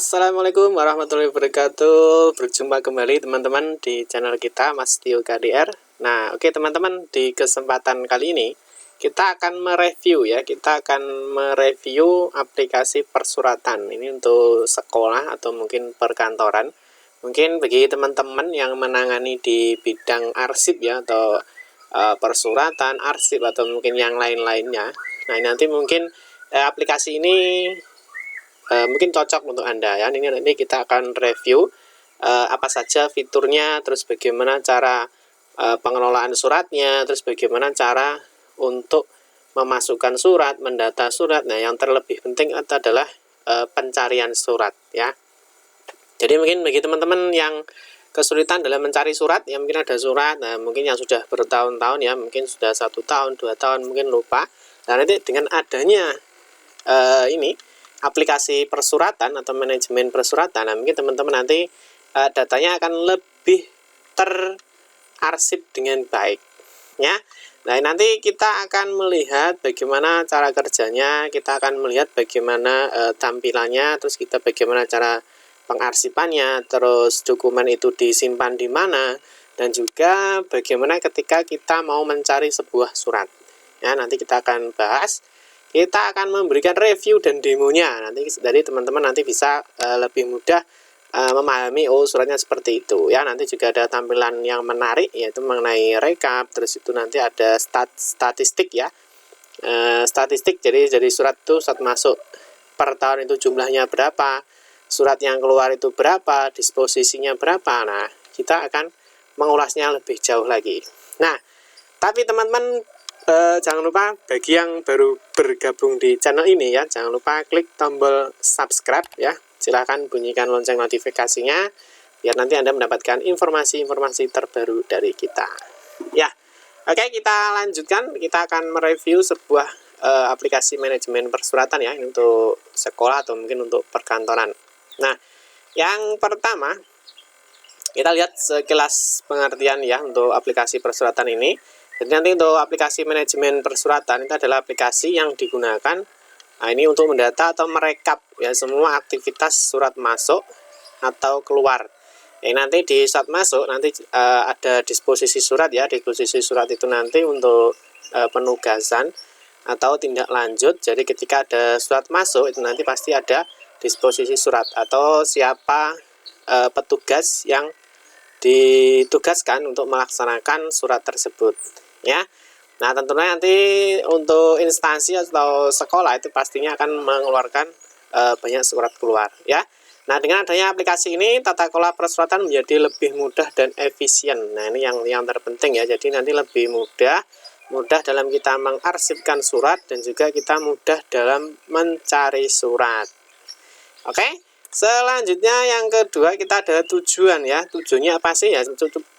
Assalamualaikum warahmatullahi wabarakatuh. Berjumpa kembali teman-teman di channel kita Mas Tio KDR. Nah, oke teman-teman, di kesempatan kali ini kita akan mereview ya. Kita akan mereview aplikasi persuratan. Ini untuk sekolah atau mungkin perkantoran. Mungkin bagi teman-teman yang menangani di bidang arsip ya, atau persuratan, arsip, atau mungkin yang lain-lainnya. Nah, nanti mungkin aplikasi ini mungkin cocok untuk Anda ya. Ini kita akan review apa saja fiturnya, terus bagaimana cara pengelolaan suratnya, terus bagaimana cara untuk memasukkan surat, mendata surat. Nah, yang terlebih penting adalah pencarian surat ya. Jadi mungkin bagi teman-teman yang kesulitan dalam mencari surat, ya mungkin ada surat, nah mungkin yang sudah bertahun-tahun ya, mungkin sudah 1 tahun, 2 tahun, mungkin lupa. Nah, nanti dengan adanya ini aplikasi persuratan atau manajemen persuratan, nah mungkin teman-teman nanti datanya akan lebih terarsip dengan baik ya. Nah, nanti kita akan melihat bagaimana cara kerjanya, kita akan melihat bagaimana tampilannya, terus kita bagaimana cara pengarsipannya, terus dokumen itu disimpan di mana, dan juga bagaimana ketika kita mau mencari sebuah surat ya. Nanti kita akan bahas, kita akan memberikan review dan demonya. Nanti dari teman-teman nanti bisa lebih mudah memahami, oh suratnya seperti itu ya. Nanti juga ada tampilan yang menarik, yaitu mengenai rekap. Terus itu nanti ada statistik ya, statistik. Jadi surat itu saat masuk per tahun itu jumlahnya berapa, surat yang keluar itu berapa, disposisinya berapa. Nah, kita akan mengulasnya lebih jauh lagi. Nah, tapi teman-teman jangan lupa, bagi yang baru bergabung di channel ini ya, jangan lupa klik tombol subscribe ya. Silahkan bunyikan lonceng notifikasinya, biar nanti Anda mendapatkan informasi-informasi terbaru dari kita ya. Oke, kita lanjutkan. Kita akan mereview sebuah aplikasi manajemen persuratan ya. Ini untuk sekolah atau mungkin untuk perkantoran. Nah, yang pertama kita lihat sekilas pengertian ya untuk aplikasi persuratan ini. Jadi nanti untuk aplikasi manajemen persuratan itu adalah aplikasi yang digunakan ini untuk mendata atau merekap ya semua aktivitas surat masuk atau keluar. Nanti di saat masuk nanti ada disposisi surat ya. Disposisi surat itu nanti untuk penugasan atau tindak lanjut. Jadi ketika ada surat masuk itu nanti pasti ada disposisi surat atau siapa petugas yang ditugaskan untuk melaksanakan surat tersebut ya. Nah, tentunya nanti untuk instansi atau sekolah itu pastinya akan mengeluarkan banyak surat keluar ya. Nah, dengan adanya aplikasi ini tata kelola persuratan menjadi lebih mudah dan efisien. Nah, ini yang terpenting ya. Jadi nanti lebih mudah dalam kita mengarsipkan surat, dan juga kita mudah dalam mencari surat. Oke. Selanjutnya yang kedua, kita ada tujuan ya. Tujuannya apa sih ya?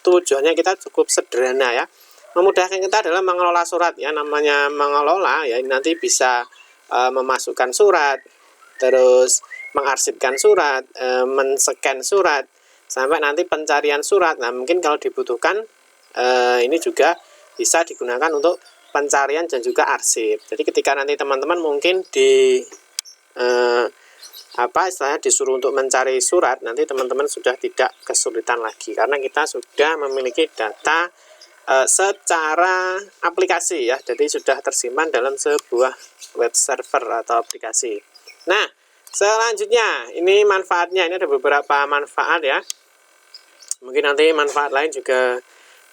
Tujuannya kita cukup sederhana ya. Memudahkan kita adalah mengelola surat ya. Namanya mengelola ya, nanti bisa memasukkan surat, terus mengarsipkan surat, men-scan surat, sampai nanti pencarian surat. Nah, mungkin kalau dibutuhkan ini juga bisa digunakan untuk pencarian dan juga arsip. Jadi ketika nanti teman-teman mungkin di istilahnya disuruh untuk mencari surat, nanti teman-teman sudah tidak kesulitan lagi karena kita sudah memiliki data secara aplikasi ya. Jadi sudah tersimpan dalam sebuah web server atau aplikasi. Nah, selanjutnya ini manfaatnya, ini ada beberapa manfaat ya. Mungkin nanti manfaat lain juga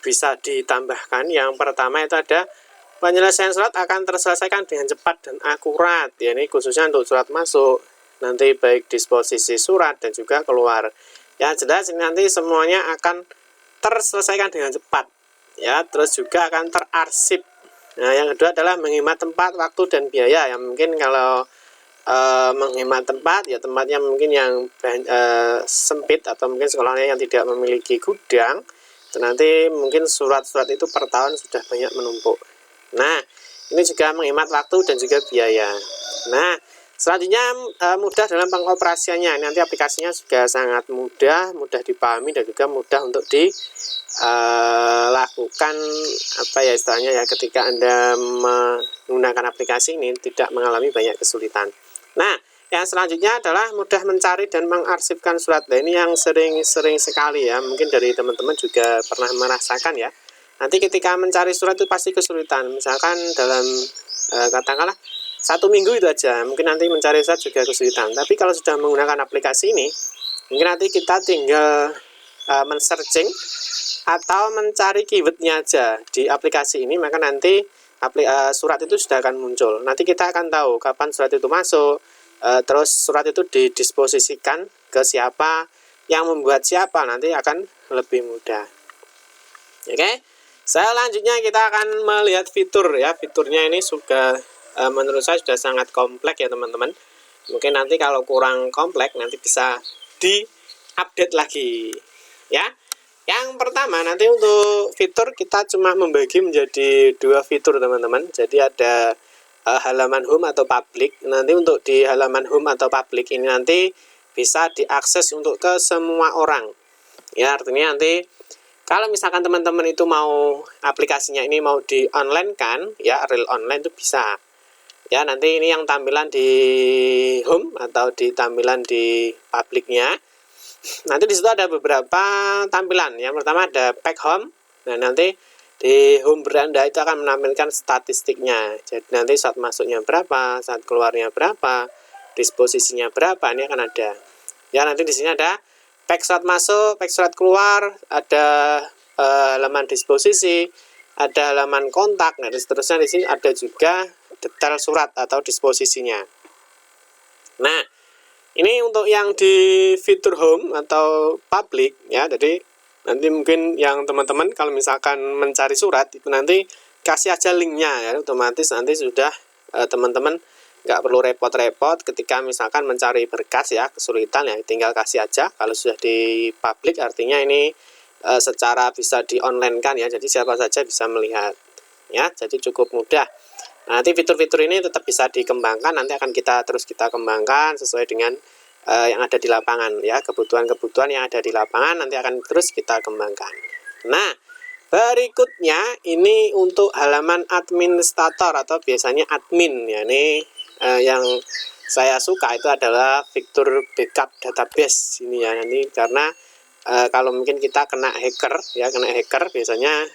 bisa ditambahkan. Yang pertama itu ada penyelesaian surat akan terselesaikan dengan cepat dan akurat ya. Ini khususnya untuk surat masuk, nanti baik disposisi surat dan juga keluar. Yang jelas ini nanti semuanya akan terselesaikan dengan cepat ya, terus juga akan terarsip. Nah, yang kedua adalah menghemat tempat, waktu, dan biaya. Yang mungkin kalau menghemat tempat ya, tempatnya mungkin yang sempit, atau mungkin sekolahnya yang tidak memiliki gudang, itu nanti mungkin surat-surat itu per tahun sudah banyak menumpuk. Nah, ini juga menghemat waktu dan juga biaya. Nah, selanjutnya mudah dalam pengoperasiannya. Nanti aplikasinya juga sangat mudah dipahami, dan juga mudah untuk dilakukan apa ya istilahnya ya, ketika Anda menggunakan aplikasi ini tidak mengalami banyak kesulitan. Nah, Yang selanjutnya adalah mudah mencari dan mengarsipkan surat. Nah, ini yang sering sekali ya, mungkin dari teman-teman juga pernah merasakan ya. Nanti ketika mencari surat itu pasti kesulitan. Misalkan dalam katakanlah 1 minggu itu aja, mungkin nanti mencari surat juga kesulitan. Tapi kalau sudah menggunakan aplikasi ini, mungkin nanti kita tinggal men-searching atau mencari keywordnya aja di aplikasi ini, maka nanti surat itu sudah akan muncul. Nanti kita akan tahu kapan surat itu masuk, terus surat itu didisposisikan ke siapa, yang membuat siapa, nanti akan lebih mudah. Oke, selanjutnya kita akan melihat fitur ya. Fiturnya ini sudah menurut saya sudah sangat kompleks ya teman-teman. Mungkin nanti kalau kurang kompleks nanti bisa di-update lagi ya. Yang pertama, nanti untuk fitur kita cuma membagi menjadi 2 fitur teman-teman. Jadi ada halaman home atau public. Nanti untuk di halaman home atau public ini nanti bisa diakses untuk ke semua orang ya. Artinya nanti kalau misalkan teman-teman itu mau aplikasinya ini mau di online kan ya, real online itu bisa ya. Nanti ini yang tampilan di home atau di tampilan di publiknya. Nanti di situ ada beberapa tampilan. Yang pertama ada back home. Nah, nanti di home beranda itu akan menampilkan statistiknya. Jadi nanti saat masuknya berapa, saat keluarnya berapa, disposisinya berapa, ini akan ada. Ya, nanti di sini ada back surat masuk, back surat keluar, ada halaman disposisi, ada halaman kontak, nah dan seterusnya. Di sini ada juga detail surat atau disposisinya. Nah, ini untuk yang di fitur home atau public ya. Jadi nanti mungkin yang teman-teman kalau misalkan mencari surat itu nanti kasih aja linknya ya, otomatis nanti sudah teman-teman nggak perlu repot-repot ketika misalkan mencari berkas ya, kesulitan ya, tinggal kasih aja. Kalau sudah di public artinya ini secara bisa di online kan ya, jadi siapa saja bisa melihat ya, jadi cukup mudah. Nanti fitur-fitur ini tetap bisa dikembangkan, nanti akan kita kembangkan sesuai dengan yang ada di lapangan ya, kebutuhan-kebutuhan yang ada di lapangan nanti akan terus kita kembangkan. Nah, berikutnya ini untuk halaman administrator atau biasanya admin ya. Ini yang saya suka itu adalah fitur backup database ini ya. Nanti karena kalau mungkin kita kena hacker biasanya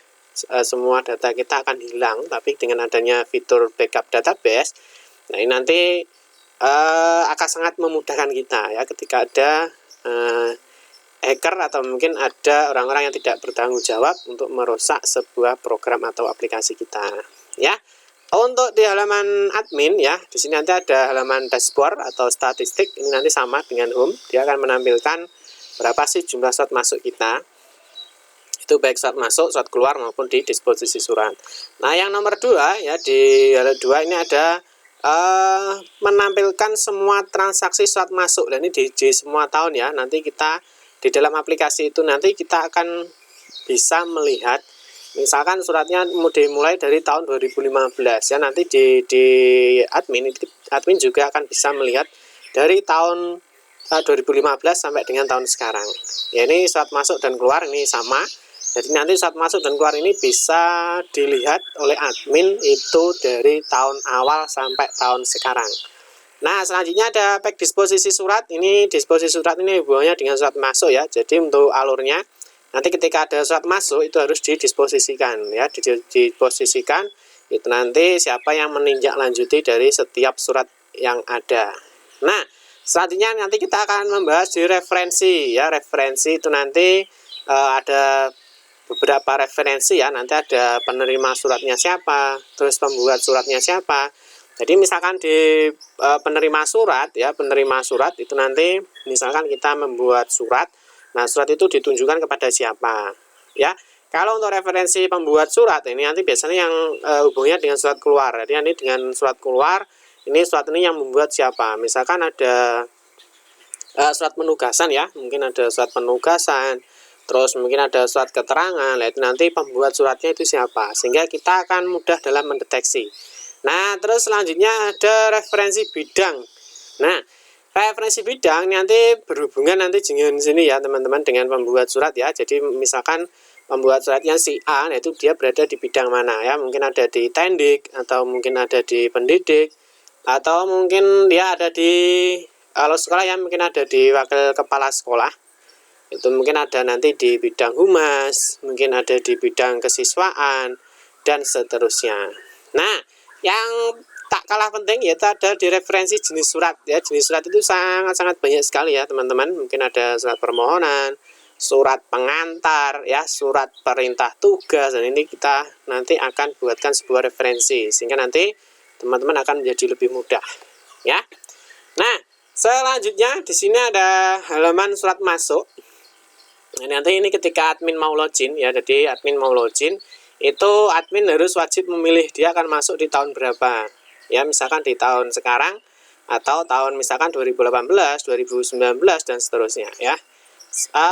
semua data kita akan hilang. Tapi dengan adanya fitur backup database, nah ini nanti akan sangat memudahkan kita ya ketika ada hacker atau mungkin ada orang-orang yang tidak bertanggung jawab untuk merusak sebuah program atau aplikasi kita ya. Untuk di halaman admin ya, di sini nanti ada halaman dashboard atau statistik. Ini nanti sama dengan home, dia akan menampilkan berapa sih jumlah surat masuk kita. Itu baik surat masuk, surat keluar maupun di disposisi surat. Nah, yang nomor 2 ya, di halaman 2 ini ada menampilkan semua transaksi surat masuk. Dan ini di semua tahun ya. Nanti kita di dalam aplikasi itu nanti kita akan bisa melihat misalkan suratnya dimulai dari tahun 2015 ya. Nanti di admin juga akan bisa melihat dari tahun 2015 sampai dengan tahun sekarang. Ya, ini surat masuk dan keluar ini sama. Jadi nanti surat masuk dan keluar ini bisa dilihat oleh admin itu dari tahun awal sampai tahun sekarang. Nah, selanjutnya ada back disposisi surat. Ini disposisi surat ini hubungannya dengan surat masuk ya. Jadi untuk alurnya nanti ketika ada surat masuk itu harus didisposisikan ya, didisposisikan itu nanti siapa yang menindaklanjuti dari setiap surat yang ada. Nah, selanjutnya nanti kita akan membahas di referensi ya. Referensi itu nanti ada beberapa referensi ya. Nanti ada penerima suratnya siapa, terus pembuat suratnya siapa. Jadi misalkan di penerima surat ya, penerima surat itu nanti misalkan kita membuat surat. Nah, surat itu ditunjukkan kepada siapa ya. Kalau untuk referensi pembuat surat ini nanti biasanya yang hubungannya dengan surat keluar. Jadi nanti dengan surat keluar ini surat ini yang membuat siapa. Misalkan ada surat penugasan ya, mungkin ada surat penugasan, terus mungkin ada surat keterangan. Nah, itu nanti pembuat suratnya itu siapa, sehingga kita akan mudah dalam mendeteksi. Nah, terus selanjutnya ada referensi bidang. Nah, referensi bidang nanti berhubungan nanti dengan sini ya teman-teman, dengan pembuat surat ya. Jadi misalkan pembuat suratnya si A, nah itu dia berada di bidang mana ya. Mungkin ada di tendik, atau mungkin ada di pendidik, atau mungkin dia ada di, kalau sekolah ya mungkin ada di wakil kepala sekolah, itu mungkin ada nanti di bidang humas, mungkin ada di bidang kesiswaan, dan seterusnya. Nah, yang tak kalah penting yaitu ada di referensi jenis surat ya. Jenis surat itu sangat-sangat banyak sekali ya teman-teman. Mungkin ada surat permohonan, surat pengantar ya, surat perintah tugas, dan ini kita nanti akan buatkan sebuah referensi sehingga nanti teman-teman akan menjadi lebih mudah ya. Nah, selanjutnya di sini ada halaman surat masuk. Nah, nanti ini ketika admin mau login ya, jadi admin mau login itu admin harus wajib memilih dia akan masuk di tahun berapa ya, misalkan di tahun sekarang atau tahun misalkan 2018, 2019 dan seterusnya ya.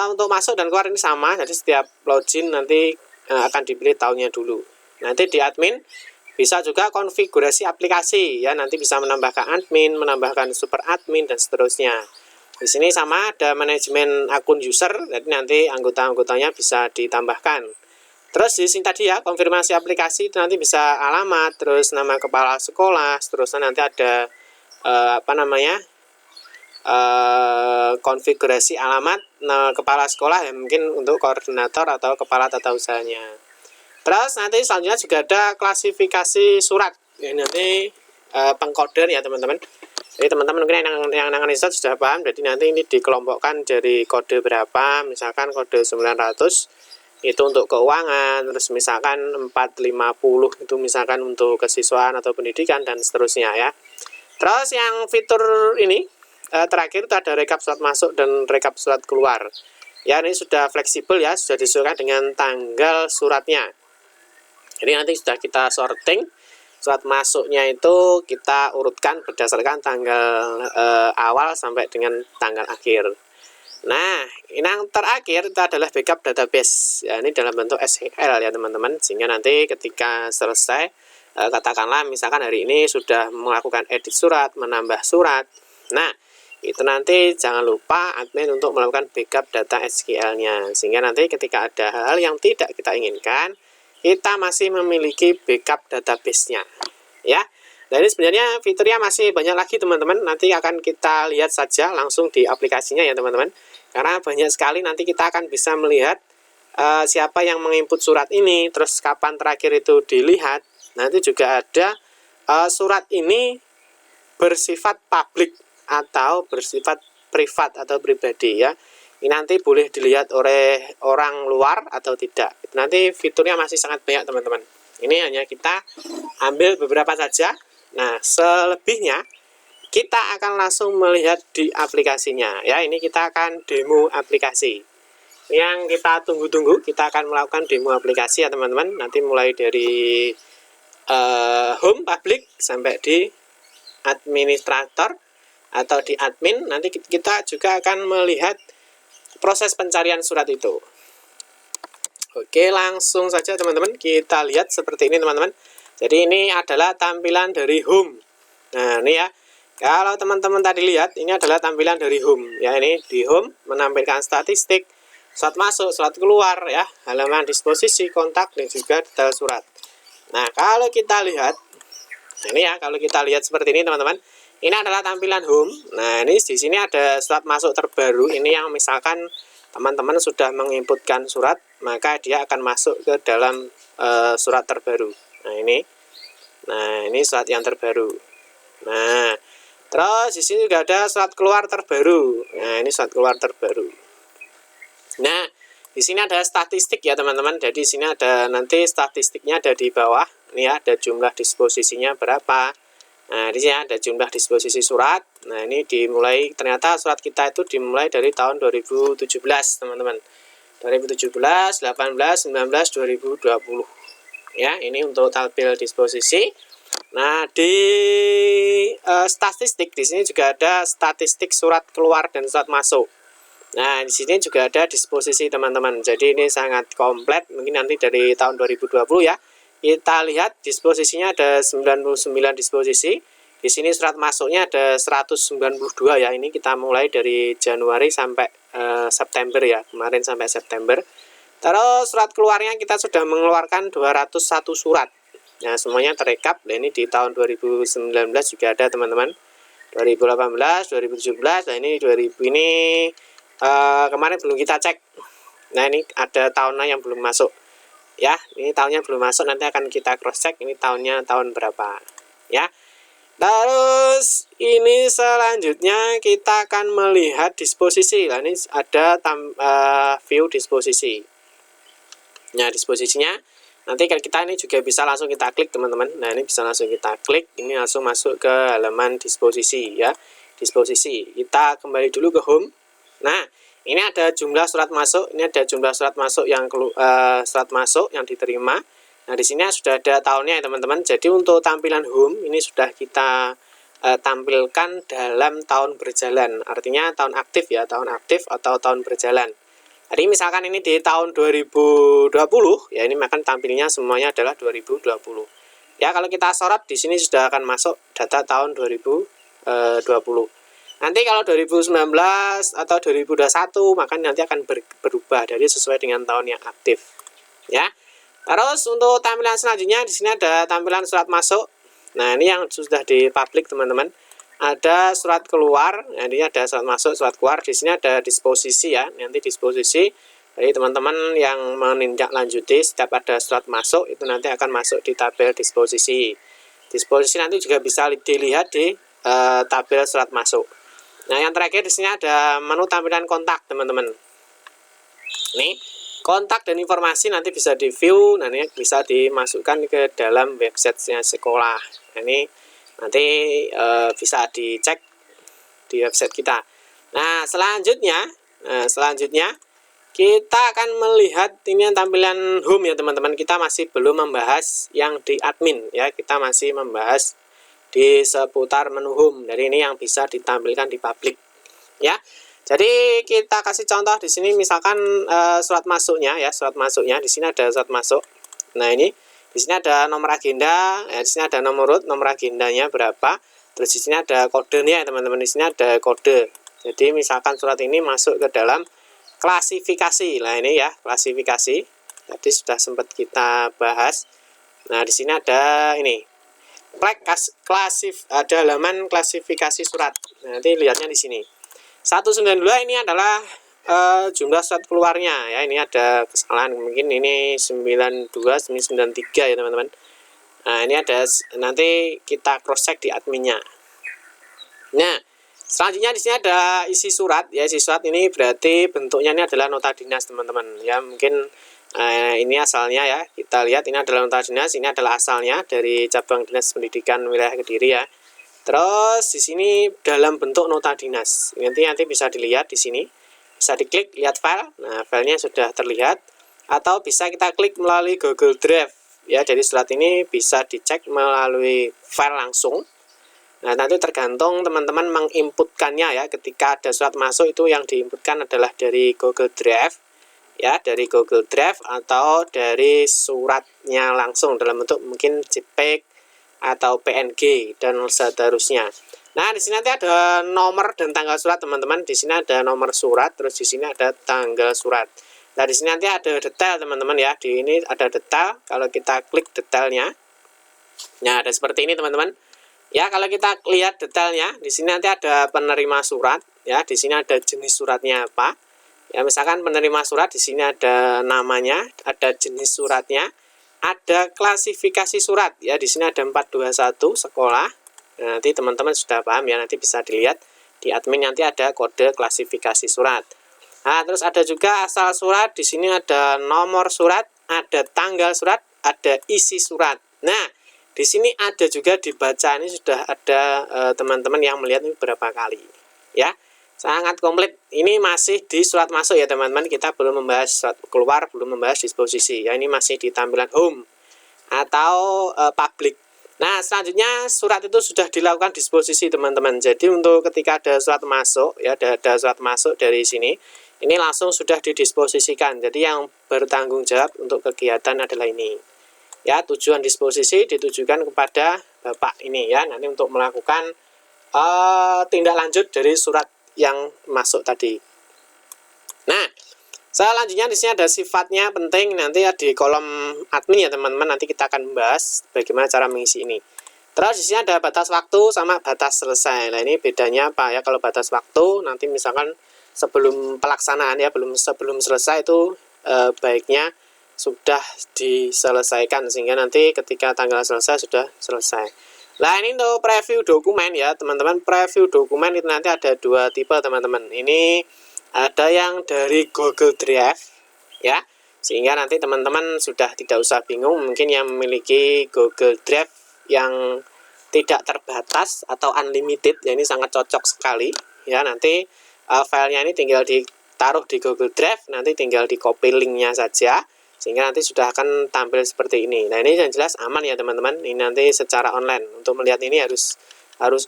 Untuk masuk dan keluar ini sama, jadi setiap login nanti akan dipilih tahunnya dulu. Nanti di admin bisa juga konfigurasi aplikasi ya, nanti bisa menambahkan admin, menambahkan super admin dan seterusnya. Di sini sama ada manajemen akun user, jadi nanti anggota-anggotanya bisa ditambahkan. Terus di sini tadi ya, konfirmasi aplikasi itu nanti bisa alamat, terus nama kepala sekolah, seterusnya nanti ada konfigurasi alamat kepala sekolah ya, mungkin untuk koordinator atau kepala tata usahanya. Terus nanti selanjutnya juga ada klasifikasi surat. Ini nanti pengkoder ya teman-teman. Jadi teman-teman mungkin yang nangani riset sudah paham. Jadi nanti ini dikelompokkan dari kode berapa. Misalkan kode 900 itu untuk keuangan. Terus misalkan 450 itu misalkan untuk kesiswaan atau pendidikan dan seterusnya ya. Terus yang fitur ini terakhir itu ada rekap surat masuk dan rekap surat keluar. Ya, ini sudah fleksibel ya, sudah disesuaikan dengan tanggal suratnya. Jadi nanti sudah kita sorting. Surat masuknya itu kita urutkan berdasarkan tanggal awal sampai dengan tanggal akhir. Nah, ini yang terakhir itu adalah backup database. Ya, ini dalam bentuk SQL ya teman-teman. Sehingga nanti ketika selesai, katakanlah misalkan hari ini sudah melakukan edit surat, menambah surat. Nah, itu nanti jangan lupa admin untuk melakukan backup data SQL-nya. Sehingga nanti ketika ada hal yang tidak kita inginkan, kita masih memiliki backup database-nya ya. Dan ini sebenarnya fiturnya masih banyak lagi teman-teman, nanti akan kita lihat saja langsung di aplikasinya ya teman-teman, karena banyak sekali nanti kita akan bisa melihat siapa yang menginput surat ini, terus kapan terakhir itu dilihat. Nanti juga ada surat ini bersifat publik atau bersifat privat atau pribadi ya. Ini nanti boleh dilihat oleh orang luar atau tidak. Nanti fiturnya masih sangat banyak teman-teman. Ini hanya kita ambil beberapa saja. Nah, selebihnya kita akan langsung melihat di aplikasinya. Ya, ini kita akan demo aplikasi. Yang kita tunggu-tunggu, kita akan melakukan demo aplikasi ya teman-teman. Nanti mulai dari home public sampai di administrator atau di admin. Nanti kita juga akan melihat proses pencarian surat itu. Oke, langsung saja teman-teman kita lihat seperti ini teman-teman. Jadi ini adalah tampilan dari home. Nah ini ya, kalau teman-teman tadi lihat ini adalah tampilan dari home ya. Ini di home menampilkan statistik, surat masuk, surat keluar ya, halaman disposisi, kontak, dan juga detail surat. Nah kalau kita lihat ini ya, kalau kita lihat seperti ini teman-teman, ini adalah tampilan home. Nah, ini di sini ada surat masuk terbaru. Ini yang misalkan teman-teman sudah menginputkan surat, maka dia akan masuk ke dalam surat terbaru. Nah, ini surat yang terbaru. Nah, terus di sini juga ada surat keluar terbaru. Nah, ini surat keluar terbaru. Nah, di sini ada statistik ya, teman-teman. Jadi di sini ada nanti statistiknya ada di bawah. Ini ya, ada jumlah disposisinya berapa. Nah, di sini ada jumlah disposisi surat. Nah, ini dimulai, ternyata surat kita itu dimulai dari tahun 2017, teman-teman. 2017, 18, 19, 2020. Ya, ini untuk tabel disposisi. Nah, di statistik di sini juga ada statistik surat keluar dan surat masuk. Nah, di sini juga ada disposisi, teman-teman. Jadi ini sangat komplit. Mungkin nanti dari tahun 2020 ya. Kita lihat disposisinya ada 99 disposisi. Di sini surat masuknya ada 192 ya. Ini kita mulai dari Januari sampai September ya. Kemarin sampai September. Terus surat keluarnya kita sudah mengeluarkan 201 surat. Nah, semuanya terekap. Nah, ini di tahun 2019 juga ada teman-teman. 2018, 2017. Nah, ini 2000 ini kemarin belum kita cek. Nah, ini ada tahunnya yang belum masuk. Ya, ini tahunnya belum masuk, nanti akan kita cross check ini tahunnya tahun berapa. Ya. Terus ini selanjutnya kita akan melihat disposisi. Nah, ini ada view disposisi. Nah, disposisinya nanti kita ini juga bisa langsung kita klik teman-teman. Nah, ini bisa langsung kita klik, ini langsung masuk ke halaman disposisi ya. Disposisi. Kita kembali dulu ke home. Nah, ini ada jumlah surat masuk, ini ada jumlah surat masuk yang diterima. Nah, di sini sudah ada tahunnya ya teman-teman. Jadi untuk tampilan home ini sudah kita tampilkan dalam tahun berjalan. Artinya tahun aktif ya, tahun aktif atau tahun berjalan. Jadi misalkan ini di tahun 2020 ya, ini akan tampilnya semuanya adalah 2020. Ya, kalau kita sorot di sini sudah akan masuk data tahun 2020. Nanti kalau 2019 atau 2021 maka nanti akan berubah dari sesuai dengan tahun yang aktif. Ya. Terus untuk tampilan selanjutnya di sini ada tampilan surat masuk. Nah, ini yang sudah di publik teman-teman. Ada surat keluar. Nah, ini ada surat masuk, surat keluar. Di sini ada disposisi ya. Nanti disposisi. Jadi teman-teman yang menindaklanjuti setiap ada surat masuk itu nanti akan masuk di tabel disposisi. Disposisi nanti juga bisa dilihat di tabel surat masuk. Nah, yang terakhir di sini ada menu tampilan kontak, teman-teman. Ini kontak dan informasi nanti bisa di view, nanti bisa dimasukkan ke dalam websitenya sekolah. Nah, ini nanti bisa dicek di website kita. Nah, selanjutnya kita akan melihat ini tampilan home ya teman-teman. Kita masih belum membahas yang di admin ya. Kita masih membahas di seputar menu home. Dari ini yang bisa ditampilkan di publik ya. Jadi kita kasih contoh di sini misalkan surat masuknya ya, surat masuknya di sini ada surat masuk. Nah, ini di sini ada nomor agenda, ya, di sini ada nomor agendanya berapa. Terus di sini ada kodenya ya teman-teman, di sini ada kode. Jadi misalkan surat ini masuk ke dalam klasifikasi. Nah, ini ya, klasifikasi. Tadi sudah sempat kita bahas. Nah, di sini ada ini. Ada halaman klasifikasi surat. Nah, nanti lihatnya di sini. 192 ini adalah jumlah surat keluarnya ya. Ini ada kesalahan, mungkin ini 9293 ya teman-teman. Nah, ini ada, nanti kita cross check di adminnya. Nah, selanjutnya di sini ada isi surat ya. Isi surat ini berarti bentuknya ini adalah nota dinas teman-teman ya. Mungkin ini asalnya ya, kita lihat ini adalah nota dinas, ini adalah asalnya dari cabang dinas pendidikan wilayah Kediri ya. Terus di sini dalam bentuk nota dinas, nanti bisa dilihat di sini, bisa diklik lihat file. Nah, filenya sudah terlihat, atau bisa kita klik melalui Google Drive ya. Jadi surat ini bisa dicek melalui file langsung. Nah, nanti tergantung teman-teman menginputkannya ya. Ketika ada surat masuk itu yang diinputkan adalah dari Google Drive ya, dari Google Drive atau dari suratnya langsung dalam bentuk mungkin JPEG atau PNG dan seterusnya. Nah, di sini nanti ada nomor dan tanggal surat teman-teman. Di sini ada nomor surat, terus di sini ada tanggal surat. Nah, di sini nanti ada detail teman-teman ya. Di ini ada detail. Kalau kita klik detailnya, nah ada seperti ini teman-teman. Ya, kalau kita lihat detailnya, di sini nanti ada penerima surat ya. Di sini ada jenis suratnya apa. Ya, misalkan penerima surat di sini ada namanya, ada jenis suratnya, ada klasifikasi surat ya. Di sini ada 421 sekolah. Nah, nanti teman-teman sudah paham ya, nanti bisa dilihat di admin, nanti ada kode klasifikasi surat. Nah, terus ada juga asal surat, di sini ada nomor surat, ada tanggal surat, ada isi surat. Nah, di sini ada juga dibaca, ini sudah ada teman-teman yang melihat ini berapa kali ya. Sangat komplit. Ini masih di surat masuk ya teman-teman. Kita belum membahas surat keluar, belum membahas disposisi. Ya, ini masih di tampilan home atau public. Nah, selanjutnya surat itu sudah dilakukan disposisi teman-teman. Jadi untuk ketika ada surat masuk ya, ada surat masuk dari sini, ini langsung sudah didisposisikan. Jadi yang bertanggung jawab untuk kegiatan adalah ini. Ya, tujuan disposisi ditujukan kepada Bapak ini ya, nanti untuk melakukan tindak lanjut dari surat yang masuk tadi. Nah, Selanjutnya di sini ada sifatnya penting, nanti di kolom admin ya teman-teman, nanti kita akan membahas bagaimana cara mengisi ini. Terus di sini ada batas waktu sama batas selesai. Nah, ini bedanya apa ya? Kalau batas waktu nanti misalkan sebelum pelaksanaan ya, sebelum selesai itu baiknya sudah diselesaikan sehingga nanti ketika tanggal selesai sudah selesai. Nah, ini untuk preview dokumen ya teman-teman. Preview dokumen itu nanti ada dua tipe teman-teman. Ini ada yang dari Google Drive ya, sehingga nanti teman-teman sudah tidak usah bingung. Mungkin yang memiliki Google Drive yang tidak terbatas atau unlimited ya, ini sangat cocok sekali ya. Nanti filenya ini tinggal ditaruh di Google Drive, nanti tinggal di copy linknya saja sehingga nanti sudah akan tampil seperti ini. Nah, ini yang jelas aman ya teman-teman. Ini nanti secara online. Untuk melihat ini harus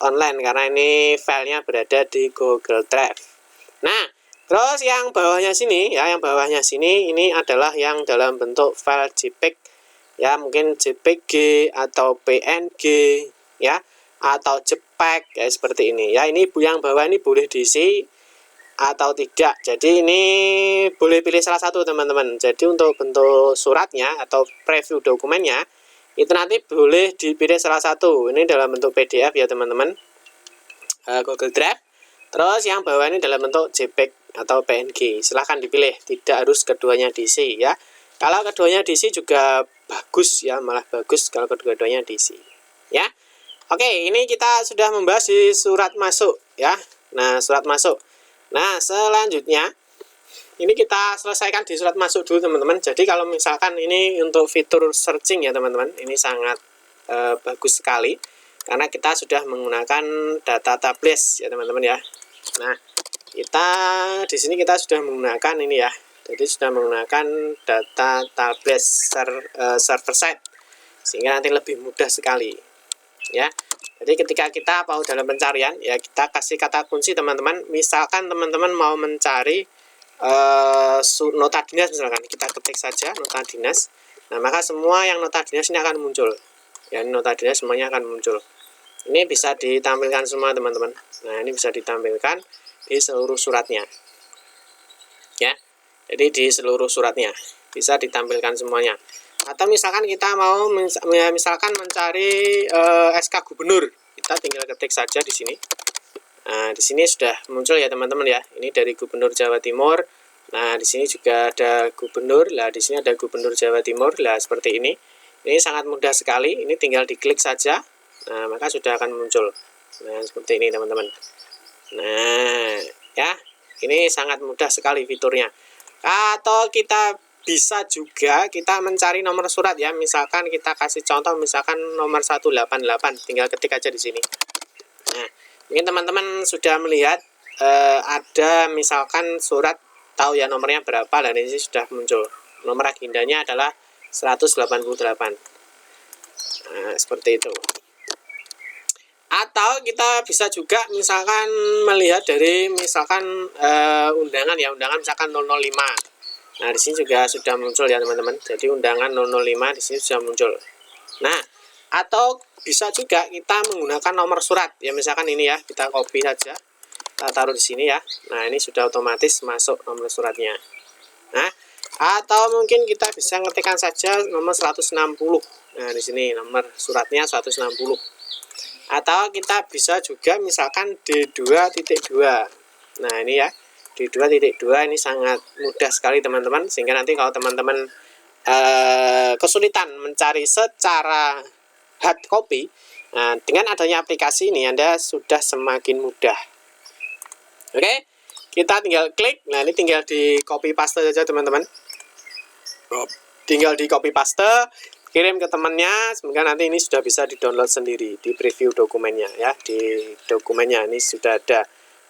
online karena ini filenya berada di Google Drive. Nah, terus yang bawahnya sini ya, yang bawahnya sini ini adalah yang dalam bentuk file JPEG ya, mungkin JPG atau PNG ya, atau JPEG ya, seperti ini ya. Ini yang bawah ini boleh diisi atau tidak. Jadi ini boleh pilih salah satu teman-teman. Jadi untuk bentuk suratnya atau preview dokumennya itu nanti boleh dipilih salah satu. Ini dalam bentuk PDF ya teman-teman, Google Drive. Terus yang bawah ini dalam bentuk JPEG atau PNG, silahkan dipilih, tidak harus keduanya diisi ya. Kalau keduanya diisi juga bagus ya, malah bagus kalau kedua-duanya diisi ya. Oke, ini kita sudah membahas di surat masuk ya. Nah, surat masuk. Nah, selanjutnya ini kita selesaikan di surat masuk dulu teman-teman. Jadi kalau misalkan ini untuk fitur searching ya teman-teman, ini sangat bagus sekali karena kita sudah menggunakan data tables ya teman-teman ya. Nah, kita di sini kita sudah menggunakan ini ya. Jadi sudah menggunakan data tables server side sehingga nanti lebih mudah sekali ya. Jadi ketika kita mau dalam pencarian ya, kita kasih kata kunci teman-teman. Misalkan teman-teman mau mencari nota dinas, misalkan kita ketik saja nota dinas. Nah, maka semua yang nota dinas ini akan muncul ya, nota dinas semuanya akan muncul. Ini bisa ditampilkan semua teman-teman. Nah, ini bisa ditampilkan di seluruh suratnya ya. Jadi di seluruh suratnya bisa ditampilkan semuanya. Atau misalkan kita mau misalkan mencari SK gubernur, kita tinggal ketik saja di sini. Nah, di sini sudah muncul ya teman-teman ya. Ini dari Gubernur Jawa Timur. Nah, di sini juga ada gubernur. Lah, di sini ada Gubernur Jawa Timur. Lah, seperti ini. Ini sangat mudah sekali. Ini tinggal diklik saja. Nah, maka sudah akan muncul. Nah, seperti ini teman-teman. Nah, ya. Ini sangat mudah sekali fiturnya. Atau kita bisa juga kita mencari nomor surat ya. Misalkan kita kasih contoh, misalkan nomor 188, tinggal ketik aja di sini. Nah, mungkin teman-teman sudah melihat ada misalkan surat, tahu ya nomornya berapa, dan ini sudah muncul. Nomor agendanya adalah 188. Nah, seperti itu. Atau kita bisa juga misalkan melihat dari misalkan undangan ya, undangan misalkan 005. Nah, di sini juga sudah muncul ya teman-teman. Jadi undangan 005 di sini sudah muncul. Nah, atau bisa juga kita menggunakan nomor surat ya, misalkan ini ya, kita copy saja, kita taruh di sini ya. Nah, ini sudah otomatis masuk nomor suratnya. Nah, atau mungkin kita bisa ngetikkan saja nomor 160. Nah, di sini nomor suratnya 160. Atau kita bisa juga misalkan D2.2. Nah, ini ya, D2.2 ini sangat mudah sekali teman-teman, sehingga nanti kalau teman-teman kesulitan mencari secara hard copy, nah, dengan adanya aplikasi ini Anda sudah semakin mudah. Oke, kita tinggal klik. Nah, ini tinggal di copy paste saja teman-teman. Tinggal di copy paste, kirim ke temannya, semoga nanti ini sudah bisa di-download sendiri di preview dokumennya ya. Di dokumennya ini sudah ada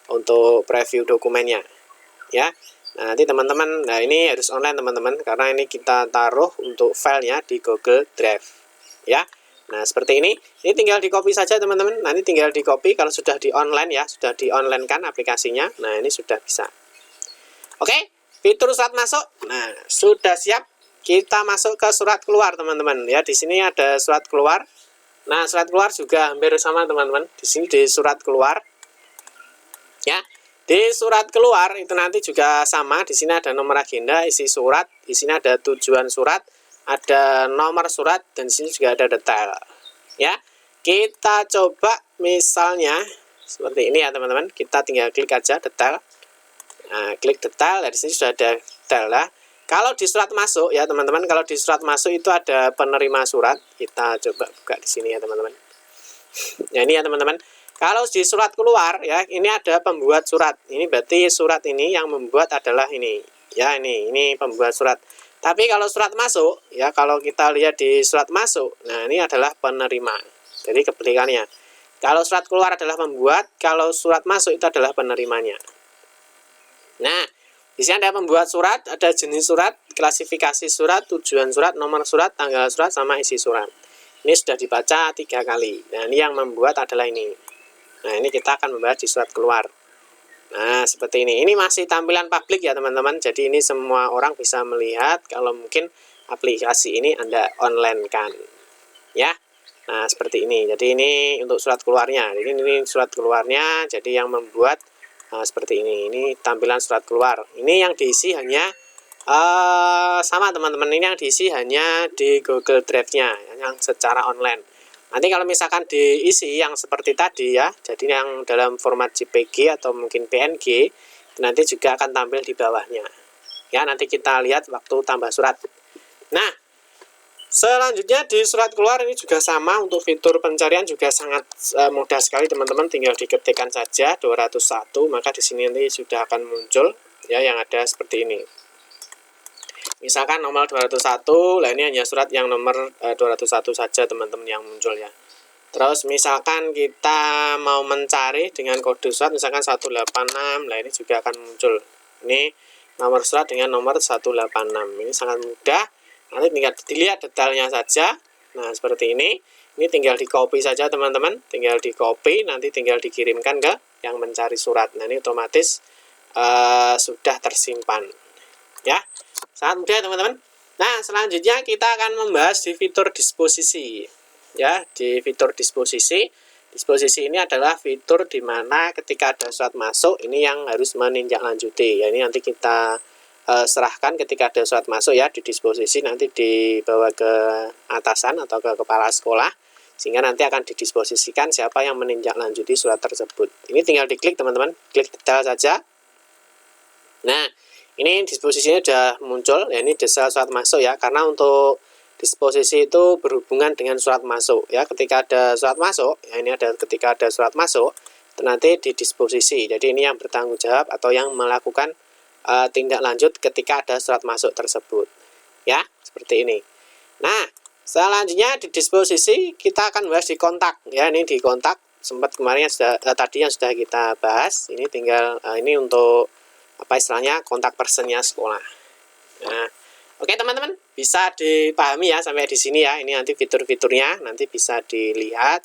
untuk preview dokumennya ya. Nah, nanti teman-teman, nah ini harus online teman-teman, karena ini kita taruh untuk filenya di Google Drive ya. Nah, seperti ini tinggal di copy saja teman-teman. Nanti tinggal di copy kalau sudah di online ya, sudah di online kan aplikasinya. Nah, ini sudah bisa. Oke, fitur surat masuk. Nah, sudah siap. Kita masuk ke surat keluar teman-teman ya. Di sini ada surat keluar. Nah, surat keluar juga hampir sama teman-teman. Di sini di surat keluar ya. Di surat keluar itu nanti juga sama, di sini ada nomor agenda, isi surat, di sini ada tujuan surat, ada nomor surat, dan di sini juga ada detail. Ya, kita coba misalnya seperti ini ya teman-teman. Kita tinggal klik aja detail. Nah, klik detail, dari sini sudah ada detail lah. Kalau di surat masuk ya teman-teman, kalau di surat masuk itu ada penerima surat. Kita coba buka di sini ya teman-teman. Ya ini ya teman-teman. Kalau di surat keluar ya, ini ada pembuat surat. Ini berarti surat ini yang membuat adalah ini. Ya ini pembuat surat. Tapi kalau surat masuk ya, kalau kita lihat di surat masuk, nah ini adalah penerima. Jadi kebalikannya. Kalau surat keluar adalah pembuat, kalau surat masuk itu adalah penerimanya. Nah, di sini ada pembuat surat, ada jenis surat, klasifikasi surat, tujuan surat, nomor surat, tanggal surat, sama isi surat. Ini sudah dibaca 3 kali. Nah, ini yang membuat adalah ini. Nah, ini kita akan membahas di surat keluar. Nah, seperti ini. Ini masih tampilan publik ya, teman-teman. Jadi, ini semua orang bisa melihat kalau mungkin aplikasi ini Anda online kan. Ya. Nah, seperti ini. Jadi, ini untuk surat keluarnya. Jadi, ini surat keluarnya. Jadi, yang membuat seperti ini. Ini tampilan surat keluar. Ini yang diisi hanya sama, teman-teman. Ini yang diisi hanya di Google Drive-nya, yang secara online. Nanti kalau misalkan diisi yang seperti tadi ya, jadi yang dalam format JPG atau mungkin PNG, nanti juga akan tampil di bawahnya. Ya, nanti kita lihat waktu tambah surat. Nah, selanjutnya di surat keluar ini juga sama, untuk fitur pencarian juga sangat mudah sekali teman-teman, tinggal diketikkan saja 201, maka di sini nanti sudah akan muncul ya yang ada seperti ini. Misalkan nomor 201, nah ini hanya surat yang nomor 201 saja teman-teman yang muncul ya. Terus misalkan kita mau mencari dengan kode surat misalkan 186, nah ini juga akan muncul. Ini nomor surat dengan nomor 186. Ini sangat mudah. Nanti tinggal dilihat detailnya saja. Nah, seperti ini. Ini tinggal di copy saja teman-teman. Tinggal di copy, nanti tinggal dikirimkan ke yang mencari surat. Nah, ini otomatis sudah tersimpan. Ya. Sangat mudah teman-teman. Nah, selanjutnya kita akan membahas di fitur disposisi. Ya, di fitur disposisi. Disposisi ini adalah fitur di mana ketika ada surat masuk, ini yang harus menindaklanjuti. Ya, ini nanti kita serahkan ketika ada surat masuk ya, di disposisi nanti dibawa ke atasan atau ke kepala sekolah, sehingga nanti akan didisposisikan siapa yang menindaklanjuti surat tersebut. Ini tinggal diklik teman-teman, klik detail saja. Nah, ini disposisinya sudah muncul, ya ini detail surat masuk ya, karena untuk disposisi itu berhubungan dengan surat masuk ya. Ketika ada surat masuk, ya ini ada ketika ada surat masuk, nanti di disposisi. Jadi ini yang bertanggung jawab atau yang melakukan tindak lanjut ketika ada surat masuk tersebut. Ya, seperti ini. Nah, selanjutnya di disposisi kita akan bahas di kontak ya. Ini di kontak sempat kemarin tadi yang sudah kita bahas. Ini tinggal ini untuk apa istilahnya kontak personnya sekolah. Nah, oke teman-teman, bisa dipahami ya sampai di sini ya. Ini nanti fitur-fiturnya nanti bisa dilihat.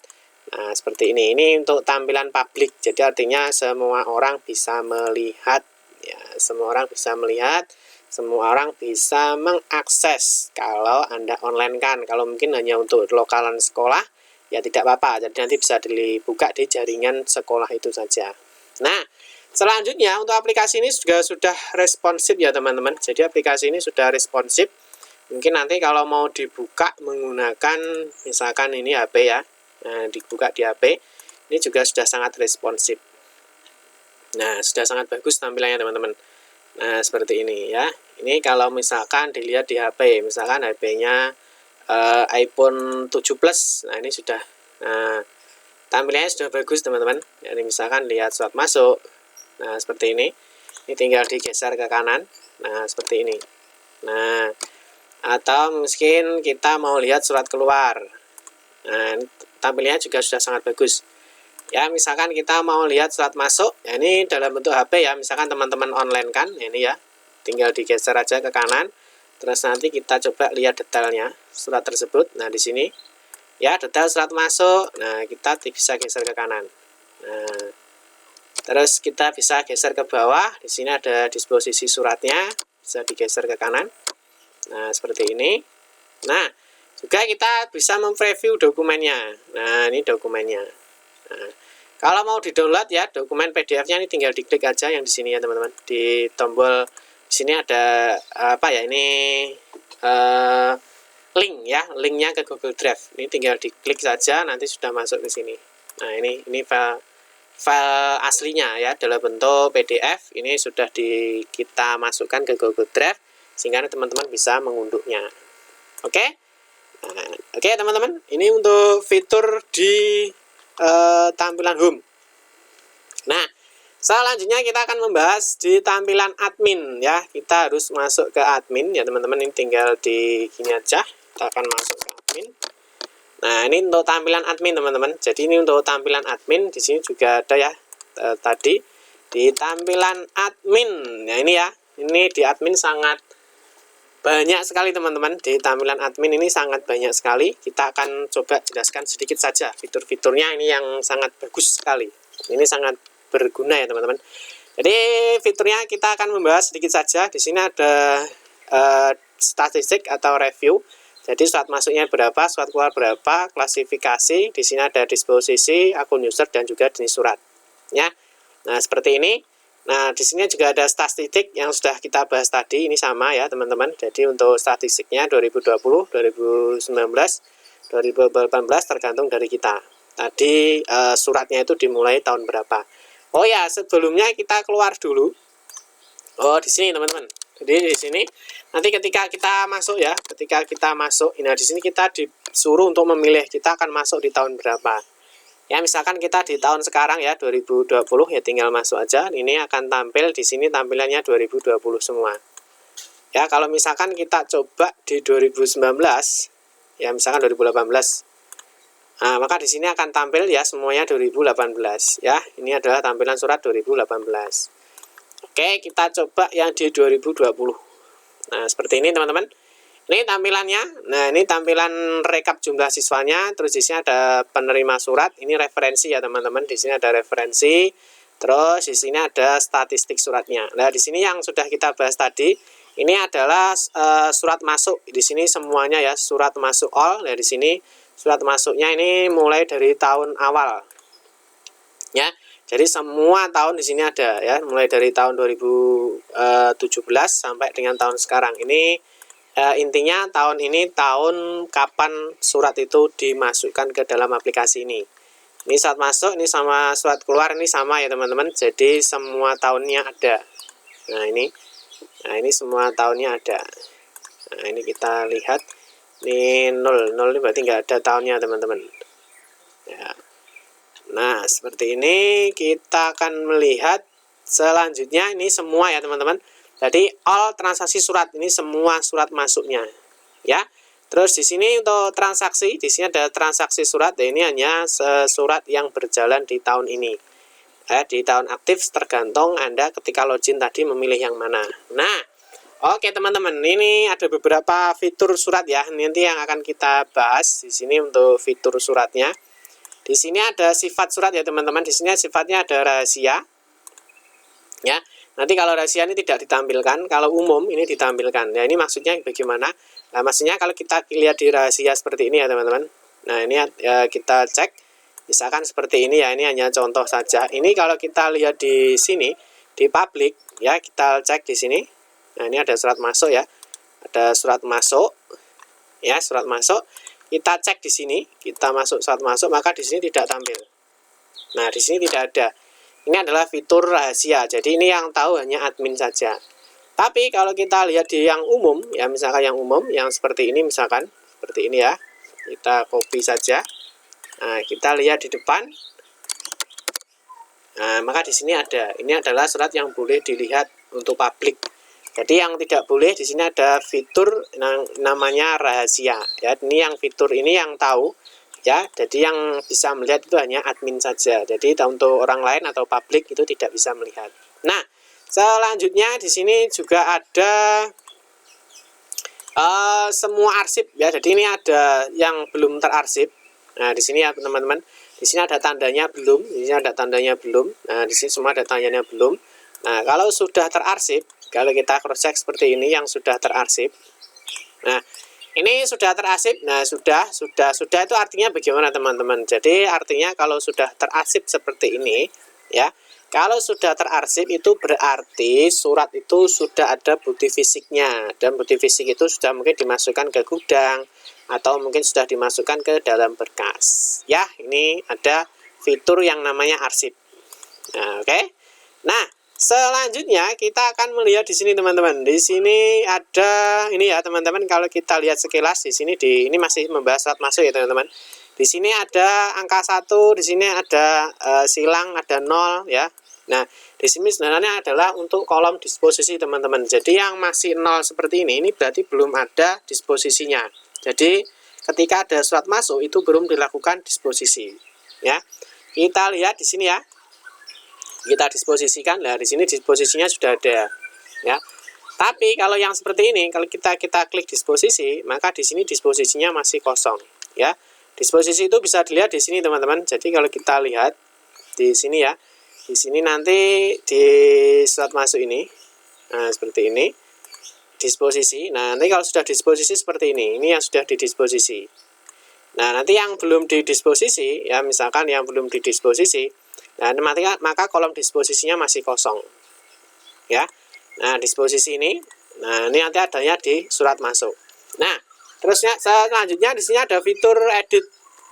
Nah, seperti ini. Ini untuk tampilan publik. Jadi artinya semua orang bisa melihat ya, semua orang bisa melihat, semua orang bisa mengakses kalau Anda online kan. Kalau mungkin hanya untuk lokalan sekolah ya tidak apa-apa. Jadi nanti bisa dibuka di jaringan sekolah itu saja. Nah, selanjutnya untuk aplikasi ini juga sudah responsif ya teman-teman. Jadi aplikasi ini sudah responsif. Mungkin nanti kalau mau dibuka menggunakan misalkan ini HP ya. Nah, dibuka di HP. Ini juga sudah sangat responsif. Nah, sudah sangat bagus tampilannya teman-teman. Nah, seperti ini ya. Ini kalau misalkan dilihat di HP, misalkan HP-nya iPhone 7 Plus. Nah, ini sudah tampilannya sudah bagus teman-teman. Jadi misalkan lihat surat masuk. Nah, seperti ini. Ini tinggal digeser ke kanan. Nah, seperti ini. Nah, atau mungkin kita mau lihat surat keluar. Nah, tampilnya juga sudah sangat bagus. Ya, misalkan kita mau lihat surat masuk. Ya, ini dalam bentuk HP ya. Misalkan teman-teman online kan. Ya, ini ya. Tinggal digeser aja ke kanan. Terus nanti kita coba lihat detailnya surat tersebut. Nah, di sini ya detail surat masuk. Nah, kita bisa geser ke kanan. Nah, terus kita bisa geser ke bawah. Di sini ada disposisi suratnya, bisa digeser ke kanan. Nah, seperti ini. Nah, juga kita bisa mempreview dokumennya. Nah, ini dokumennya. Nah, Kalau mau di-download ya dokumen PDF-nya ini tinggal diklik aja yang di sini ya teman-teman. Di tombol di sini ada apa ya ini link ya, linknya ke Google Drive. Ini tinggal diklik saja nanti sudah masuk ke sini. Nah, ini file aslinya ya dalam bentuk PDF. Ini sudah kita masukkan ke Google Drive sehingga teman-teman bisa mengunduhnya. Oke. Nah, oke teman-teman, ini untuk fitur di tampilan home. Nah, selanjutnya kita akan membahas di tampilan admin ya. Kita harus masuk ke admin ya teman-teman. Ini tinggal di gini aja. Kita akan masuk ke admin. Nah, ini untuk tampilan admin teman-teman. Jadi ini untuk tampilan admin di sini juga ada ya. Tadi di tampilan admin. Nah, ini ya. Ini di admin sangat banyak sekali teman-teman. Di tampilan admin ini sangat banyak sekali. Kita akan coba jelaskan sedikit saja fitur-fiturnya. Ini yang sangat bagus sekali. Ini sangat berguna ya teman-teman. Jadi fiturnya kita akan membahas sedikit saja. Di sini ada statistik atau review. Jadi surat masuknya berapa, surat keluar berapa, klasifikasi. Di sini ada disposisi, akun user dan juga jenis surat. Ya. Nah, seperti ini. Nah, di sini juga ada statistik yang sudah kita bahas tadi. Ini sama ya teman-teman. Jadi untuk statistiknya 2020, 2019, 2018 tergantung dari kita. Tadi suratnya itu dimulai tahun berapa. Oh ya, sebelumnya kita keluar dulu. Oh, di sini teman-teman. Jadi di sini nanti ketika kita masuk ya, ketika kita masuk, nah di sini kita disuruh untuk memilih kita akan masuk di tahun berapa. Ya, misalkan kita di tahun sekarang ya 2020 ya tinggal masuk aja. Ini akan tampil di sini tampilannya 2020 semua. Ya, kalau misalkan kita coba di 2019 ya misalkan 2018. Nah, maka di sini akan tampil ya semuanya 2018 ya. Ini adalah tampilan surat 2018. Oke, kita coba yang di 2020. Nah, seperti ini teman-teman. Ini tampilannya. Nah, ini tampilan rekap jumlah siswanya. Terus di sini ada penerima surat. Ini referensi ya teman-teman. Di sini ada referensi. Terus di sini ada statistik suratnya. Nah, di sini yang sudah kita bahas tadi, ini adalah surat masuk. Di sini semuanya ya, surat masuk all. Nah, di sini surat masuknya ini mulai dari tahun awal. Ya. Jadi semua tahun di sini ada ya, mulai dari tahun 2017 sampai dengan tahun sekarang. Ini intinya tahun ini tahun kapan surat itu dimasukkan ke dalam aplikasi ini. Ini saat masuk, ini sama surat keluar ini sama ya teman-teman. Jadi semua tahunnya ada. Nah ini semua tahunnya ada. Nah ini kita lihat, ini 0 ini berarti nggak ada tahunnya teman-teman. Ya. Nah seperti ini kita akan melihat selanjutnya ini semua ya teman-teman. Jadi all transaksi surat ini semua surat masuknya, ya. Terus di sini untuk transaksi, di sini ada transaksi surat. Ya, ini hanya surat yang berjalan di tahun ini. Di tahun aktif tergantung Anda ketika login tadi memilih yang mana. Nah, oke teman-teman, ini ada beberapa fitur surat ya. Nanti yang akan kita bahas di sini untuk fitur suratnya. Di sini ada sifat surat ya teman-teman. Di sini sifatnya ada rahasia, ya. Nanti kalau rahasia ini tidak ditampilkan, kalau umum ini ditampilkan. Ya ini maksudnya bagaimana? Nah maksudnya kalau kita lihat di rahasia seperti ini ya teman-teman. Nah ini ya, kita cek, misalkan seperti ini ya, ini hanya contoh saja. Ini kalau kita lihat di sini, di public ya, kita cek di sini. Nah ini ada surat masuk ya, ada surat masuk, ya surat masuk. Kita cek di sini, kita masuk surat masuk, maka di sini tidak tampil. Nah di sini tidak ada. Ini adalah fitur rahasia, jadi ini yang tahu hanya admin saja. Tapi kalau kita lihat di yang umum, ya misalkan yang umum, yang seperti ini misalkan, seperti ini ya, kita copy saja. Nah, kita lihat di depan. Nah, maka di sini ada, ini adalah surat yang boleh dilihat untuk publik. Jadi yang tidak boleh di sini ada fitur yang namanya rahasia. Ya, ini yang fitur ini yang tahu. Ya, jadi yang bisa melihat itu hanya admin saja. Jadi untuk orang lain atau publik itu tidak bisa melihat. Nah, selanjutnya di sini juga ada semua arsip ya. Jadi ini ada yang belum terarsip. Nah, di sini ya teman-teman. Di sini ada tandanya belum. Di sini ada tandanya belum. Nah, di sini semua ada tandanya belum. Nah, kalau sudah terarsip, kalau kita cross check seperti ini yang sudah terarsip. Nah, Ini sudah terarsip. Nah, sudah itu artinya bagaimana teman-teman? Jadi artinya kalau sudah terarsip seperti ini, ya. Kalau sudah terarsip itu berarti surat itu sudah ada bukti fisiknya, dan bukti fisik itu sudah mungkin dimasukkan ke gudang atau mungkin sudah dimasukkan ke dalam berkas. Ya, ini ada fitur yang namanya arsip. Nah, oke. Nah, selanjutnya kita akan melihat di sini teman-teman. Di sini ada ini ya teman-teman, kalau kita lihat sekilas di sini ini masih membahas surat masuk ya teman-teman. Di sini ada angka 1, di sini ada silang, ada 0 ya. Nah, di sini sebenarnya adalah untuk kolom disposisi teman-teman. Jadi yang masih 0 seperti ini berarti belum ada disposisinya. Jadi ketika ada surat masuk itu belum dilakukan disposisi ya. Kita lihat di sini ya. Kita disposisikan. Nah, di sini disposisinya sudah ada ya. Tapi kalau yang seperti ini, kalau kita klik disposisi, maka di sini disposisinya masih kosong ya. Disposisi itu bisa dilihat di sini teman-teman. Jadi kalau kita lihat di sini ya, di sini nanti di surat masuk ini, nah seperti ini disposisi. Nah, nanti kalau sudah disposisi seperti ini yang sudah didisposisi. Nah, nanti yang belum didisposisi ya, misalkan yang belum didisposisi, nah maka kolom disposisinya masih kosong ya. Nah, disposisi ini, nah ini nanti adanya di surat masuk. Nah, terusnya selanjutnya di sini ada fitur edit.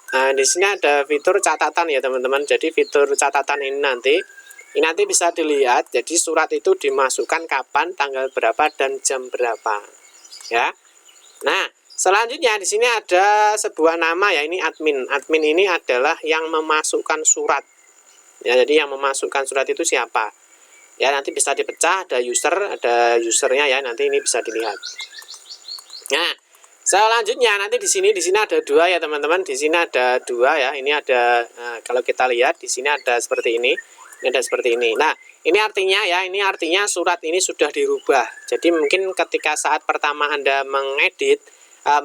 Nah, di sini ada fitur catatan ya teman-teman. Jadi fitur catatan ini nanti bisa dilihat. Jadi surat itu dimasukkan kapan, tanggal berapa, dan jam berapa ya. Nah, selanjutnya di sini ada sebuah nama ya, ini admin. Admin ini adalah yang memasukkan surat ya. Jadi yang memasukkan surat itu siapa ya, nanti bisa dipecah, ada usernya ya, nanti ini bisa dilihat. Nah, selanjutnya nanti di sini ada 2 ya teman-teman. Di sini ada 2 ya. Ini ada kalau kita lihat di sini ada seperti ini ada seperti ini. Nah, ini artinya surat ini sudah dirubah. Jadi mungkin ketika saat pertama Anda mengedit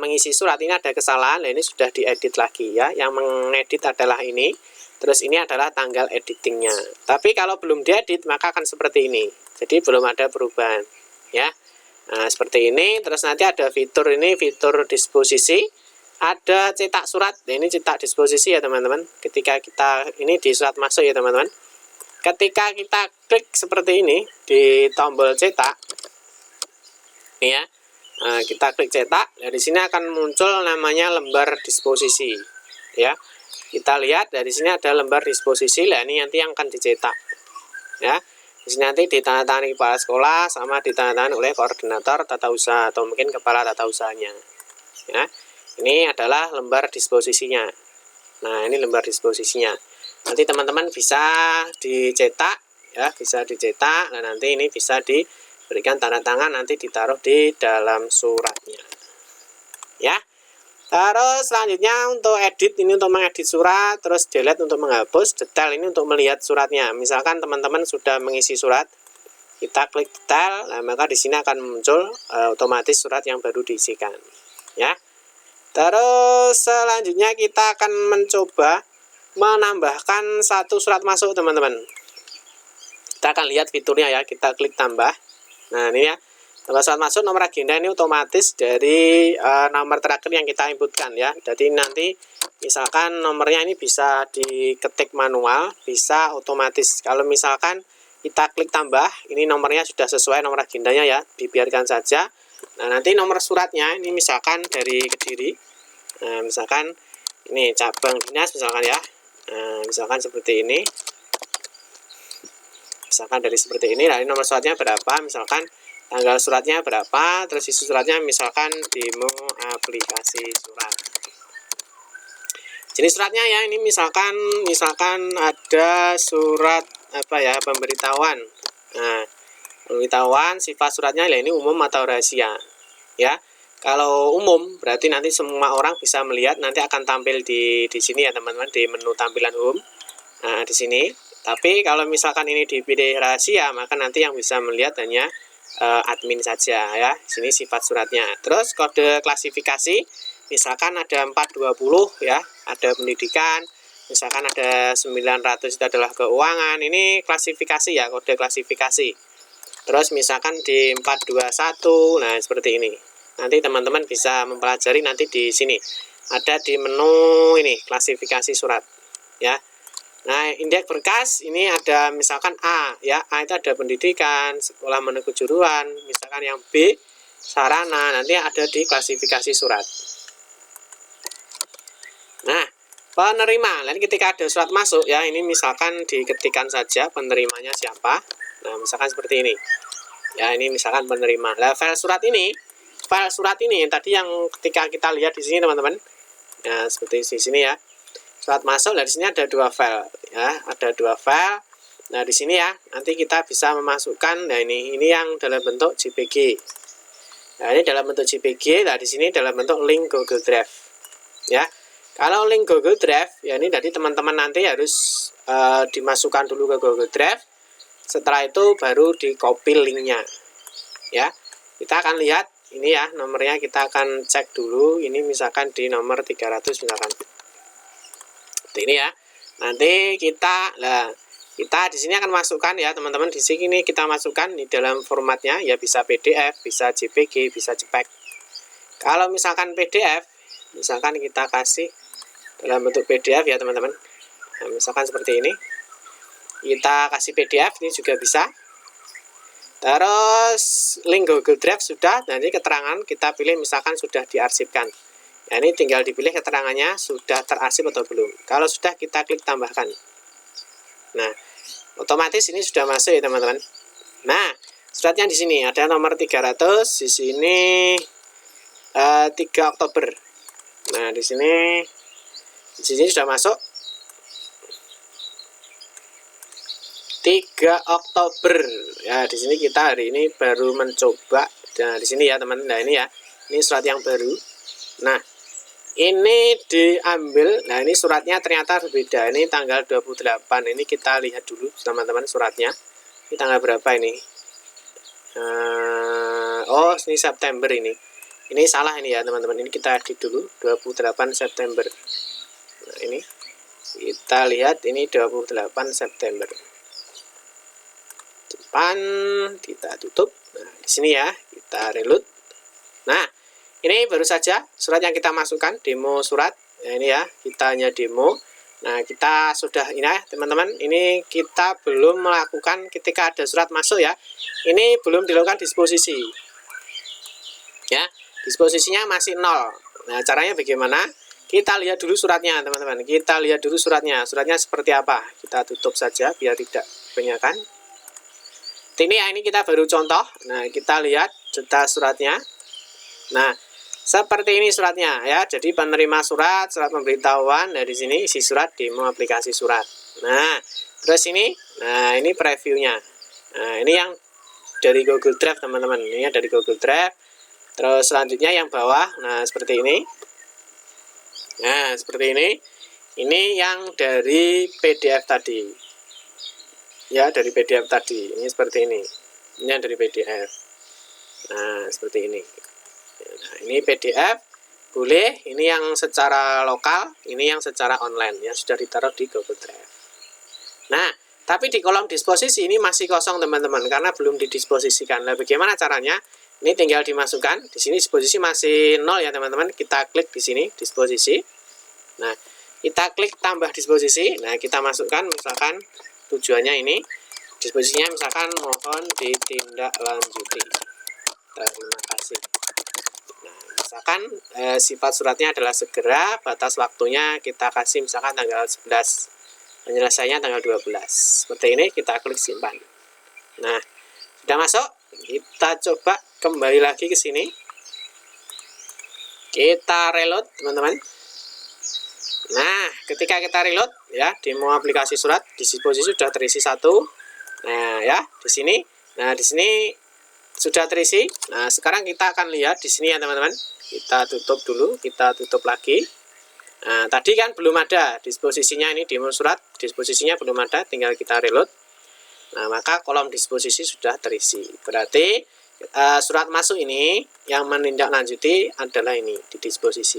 mengisi surat ini ada kesalahan. Nah, ini sudah diedit lagi ya. Yang mengedit adalah ini. Terus ini adalah tanggal editingnya. Tapi kalau belum diedit maka akan seperti ini. Jadi belum ada perubahan ya. Nah, seperti ini. Terus nanti ada fitur ini, fitur disposisi. Ada cetak surat. Nah, ini cetak disposisi ya teman-teman. Ketika kita ini di surat masuk ya teman-teman. Ketika kita klik seperti ini di tombol cetak. Ini ya. Nah, kita klik cetak. Nah, di sini akan muncul namanya lembar disposisi ya. Kita lihat dari sini ada lembar disposisi. Nah, ini nanti yang akan dicetak ya. Di sini nanti ditandatangani kepala sekolah sama ditandatangani oleh koordinator tata usaha atau mungkin kepala tata usahanya ya. Ini adalah lembar disposisinya. Nah, ini lembar disposisinya. Nanti teman-teman bisa dicetak ya, bisa dicetak. Nah, nanti ini bisa diberikan tanda tangan, nanti ditaruh di dalam suratnya ya. Terus selanjutnya untuk edit, ini untuk mengedit surat, terus delete untuk menghapus, detail ini untuk melihat suratnya. Misalkan teman-teman sudah mengisi surat, kita klik detail, nah maka di sini akan muncul otomatis surat yang baru diisikan ya. Terus selanjutnya kita akan mencoba menambahkan 1 surat masuk teman-teman. Kita akan lihat fiturnya ya, kita klik tambah. Nah, ini ya. Tambah surat masuk nomor agenda ini otomatis dari nomor terakhir yang kita inputkan ya. Jadi nanti misalkan nomornya ini bisa diketik manual, bisa otomatis. Kalau misalkan kita klik tambah, ini nomornya sudah sesuai nomor agendanya ya, dibiarkan saja. Nah, nanti nomor suratnya ini misalkan dari Kediri. Nah, misalkan ini cabang dinas misalkan ya. Nah, misalkan seperti ini. Misalkan dari seperti ini, nah ini nomor suratnya berapa, misalkan tanggal suratnya berapa, terus isi suratnya misalkan demo aplikasi surat. Jenis suratnya ya, ini misalkan ada surat apa ya, pemberitahuan. Nah, pemberitahuan sifat suratnya ya ini umum atau rahasia. Ya. Kalau umum berarti nanti semua orang bisa melihat, nanti akan tampil di sini ya teman-teman, di menu tampilan home. Nah, di sini. Tapi kalau misalkan ini dipilih rahasia, maka nanti yang bisa melihat hanya admin saja ya. Sini sifat suratnya. Terus kode klasifikasi, misalkan ada 420 ya, ada pendidikan, misalkan ada 900 itu adalah keuangan. Ini klasifikasi ya, kode klasifikasi. Terus misalkan di 421, nah seperti ini. nanti teman-teman bisa mempelajari nanti di sini. Ada di menu ini, klasifikasi surat, ya. Nah, indeks berkas ini ada misalkan A, ya. A itu ada pendidikan, sekolah menengah kejuruan, misalkan yang B, sarana, nanti ada di klasifikasi surat. Nah, penerima, nanti ketika ada surat masuk, ya, ini misalkan diketikkan saja penerimanya siapa. Nah, misalkan seperti ini. Ya, ini misalkan penerima. Nah, file surat ini tadi yang ketika kita lihat di sini, teman-teman. Ya, seperti di sini ya. Surat masuk, nah di sini ada 2 file, ya, ada 2 file. Nah, di sini ya, nanti kita bisa memasukkan, nah ini yang dalam bentuk JPG. Nah, ini dalam bentuk JPG, nah di sini dalam bentuk link Google Drive. Ya. Kalau link Google Drive, ya ini tadi teman-teman nanti harus dimasukkan dulu ke Google Drive. Setelah itu baru di copy linknya. Ya. Kita akan lihat ini ya, nomornya kita akan cek dulu. Ini misalkan di nomor 300 misalkan. Seperti ini ya. Nanti kita di sini akan masukkan ya, teman-teman. Di sini kita masukkan di dalam formatnya ya, bisa PDF, bisa JPG, bisa JPEG. Kalau misalkan PDF, misalkan kita kasih dalam bentuk PDF ya, teman-teman. Nah, misalkan seperti ini. Kita kasih PDF, ini juga bisa. Terus link Google Drive sudah, nanti keterangan kita pilih misalkan sudah diarsipkan. Nah, ini tinggal dipilih keterangannya sudah terarsip atau belum. Kalau sudah, kita klik tambahkan. Nah, otomatis ini sudah masuk ya, teman-teman. Nah, suratnya di sini ada nomor 300, di sini 3 Oktober. Nah, di sini sudah masuk 3 Oktober. Ya, di sini kita hari ini baru mencoba. Nah, di sini ya, teman. Nah, ini ya. Ini surat yang baru. Nah, ini diambil. Nah, ini suratnya ternyata berbeda. Ini tanggal 28. Ini kita lihat dulu, teman-teman, suratnya. Ini tanggal berapa ini? Oh, ini September ini. Ini salah ini ya, teman-teman. Ini kita edit dulu, 28 September. Nah, ini kita lihat ini 28 September. Depan kita tutup. Nah, di sini ya, kita reload. Nah, ini baru saja surat yang kita masukkan, demo surat. Nah, ini ya, kita hanya demo. Nah, kita sudah ini ya, teman-teman. Ini kita belum melakukan ketika ada surat masuk ya. Ini belum dilakukan disposisi. Ya, disposisinya masih 0. Nah, caranya bagaimana? Kita lihat dulu suratnya, teman-teman. Kita lihat dulu suratnya. Suratnya seperti apa? Kita tutup saja biar tidak kebanyakan. Ini ya, ini kita baru contoh. Nah, kita lihat data suratnya. Nah, seperti ini suratnya ya. Jadi penerima surat pemberitahuan, dari sini isi surat, demo aplikasi surat. Nah, terus ini, nah ini previewnya. Nah, ini yang dari Google Drive, teman-teman. Ini ya dari Google Drive. Terus selanjutnya yang bawah, nah seperti ini. Nah, seperti ini. Ini yang dari PDF tadi. Ya, dari PDF tadi. Ini seperti ini. Ini yang dari PDF. Nah, seperti ini. Nah, ini PDF. Boleh. Ini yang secara lokal. Ini yang secara online. Yang sudah ditaruh di Google Drive. Nah, tapi di kolom disposisi ini masih kosong, teman-teman. Karena belum didisposisikan. Nah, bagaimana caranya? Ini tinggal dimasukkan. Di sini disposisi masih 0 ya, teman-teman. Kita klik di sini, disposisi. Nah, kita klik tambah disposisi. Nah, kita masukkan misalkan tujuannya ini, disposisinya misalkan mohon ditindaklanjuti. Terima kasih. Nah, misalkan sifat suratnya adalah segera, batas waktunya kita kasih misalkan tanggal 11, penyelesaiannya tanggal 12. Seperti ini, kita klik simpan. Nah, sudah masuk. Kita coba kembali lagi ke sini. Kita reload, teman-teman. Nah, ketika kita reload ya, demo aplikasi surat, disposisi sudah terisi 1. Nah, ya, di sini. Nah, di sini sudah terisi. Nah, sekarang kita akan lihat di sini ya, teman-teman. Kita tutup dulu, kita tutup lagi. Nah, tadi kan belum ada disposisinya, ini demo surat, disposisinya belum ada, tinggal kita reload. Nah, maka kolom disposisi sudah terisi. Berarti surat masuk ini yang menindaklanjuti adalah ini di disposisi.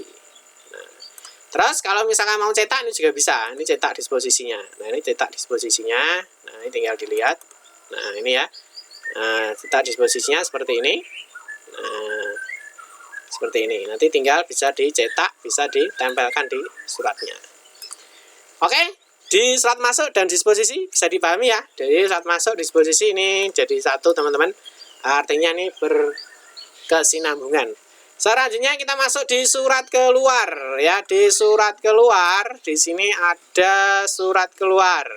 Terus kalau misalkan mau cetak, ini juga bisa. Ini cetak disposisinya. Nah, ini cetak disposisinya. Nah, ini tinggal dilihat. Nah, ini ya. Nah, cetak disposisinya seperti ini. Nah, seperti ini. Nanti tinggal bisa dicetak, bisa ditempelkan di suratnya. Oke, di surat masuk dan disposisi bisa dipahami ya. Jadi surat masuk disposisi ini jadi satu teman-teman. Artinya ini berkesinambungan. Selanjutnya kita masuk di surat keluar ya. Di surat keluar di sini ada surat keluar.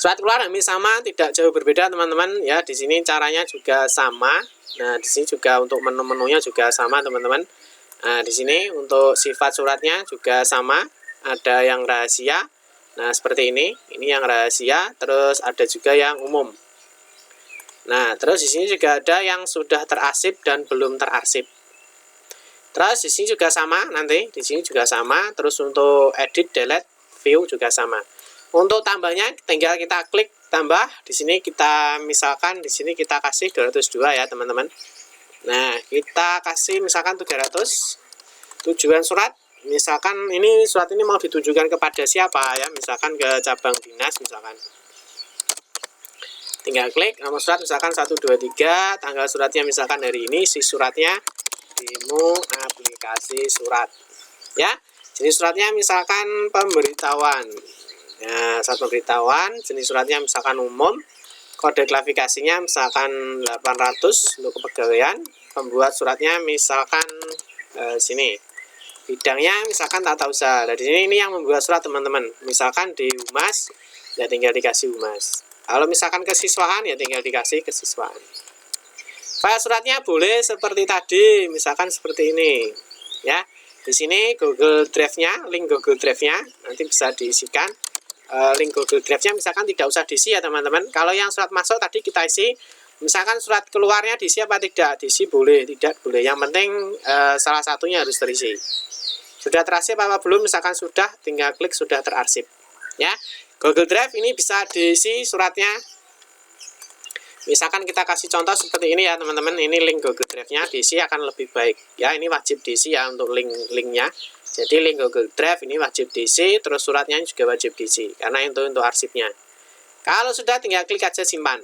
Surat keluar hampir sama, tidak jauh berbeda teman-teman ya. Di sini caranya juga sama. Nah, di sini juga untuk menu-menunya juga sama teman-teman. Nah, di sini untuk sifat suratnya juga sama. Ada yang rahasia. Nah, seperti ini. Ini yang rahasia, terus ada juga yang umum. Nah, terus di sini juga ada yang sudah terarsip dan belum terarsip. Terus di sini juga sama nanti, di sini juga sama. Terus untuk edit, delete, view juga sama. Untuk tambahnya tinggal kita klik tambah. Di sini kita misalkan di sini kita kasih 202 ya, teman-teman. Nah, kita kasih misalkan 300. Tujuan surat misalkan ini surat ini mau ditujukan kepada siapa ya? Misalkan ke cabang dinas misalkan. Tinggal klik nomor surat misalkan 123, tanggal suratnya misalkan hari ini, isi suratnya demo aplikasi surat ya. Jenis suratnya misalkan pemberitahuan ya, saat pemberitahuan. Jenis suratnya misalkan umum, kode klasifikasinya misalkan 800 untuk kepegawaian. Pembuat suratnya misalkan sini, bidangnya misalkan tata usaha. Nah, di sini ini yang membuat surat teman-teman, misalkan di humas ya tinggal dikasih humas. Kalau misalkan kesiswaan ya tinggal dikasih kesiswaan. File suratnya boleh seperti tadi, misalkan seperti ini. Ya, di sini Google Drive-nya, link Google Drive-nya nanti bisa diisikan. Link Google Drive-nya misalkan tidak usah diisi ya teman-teman. Kalau yang surat masuk tadi kita isi, misalkan surat keluarnya diisi apa tidak? Diisi boleh, tidak boleh. Yang penting salah satunya harus terisi. Sudah terarsip apa belum? Misalkan sudah, tinggal klik sudah terarsip. Ya. Google Drive ini bisa diisi suratnya. Misalkan kita kasih contoh seperti ini ya teman-teman. Ini link Google Drive-nya diisi akan lebih baik. Ya, ini wajib diisi ya untuk link-linknya. Jadi link Google Drive ini wajib diisi, terus suratnya juga wajib diisi karena itu untuk arsipnya. Kalau sudah tinggal klik aja simpan.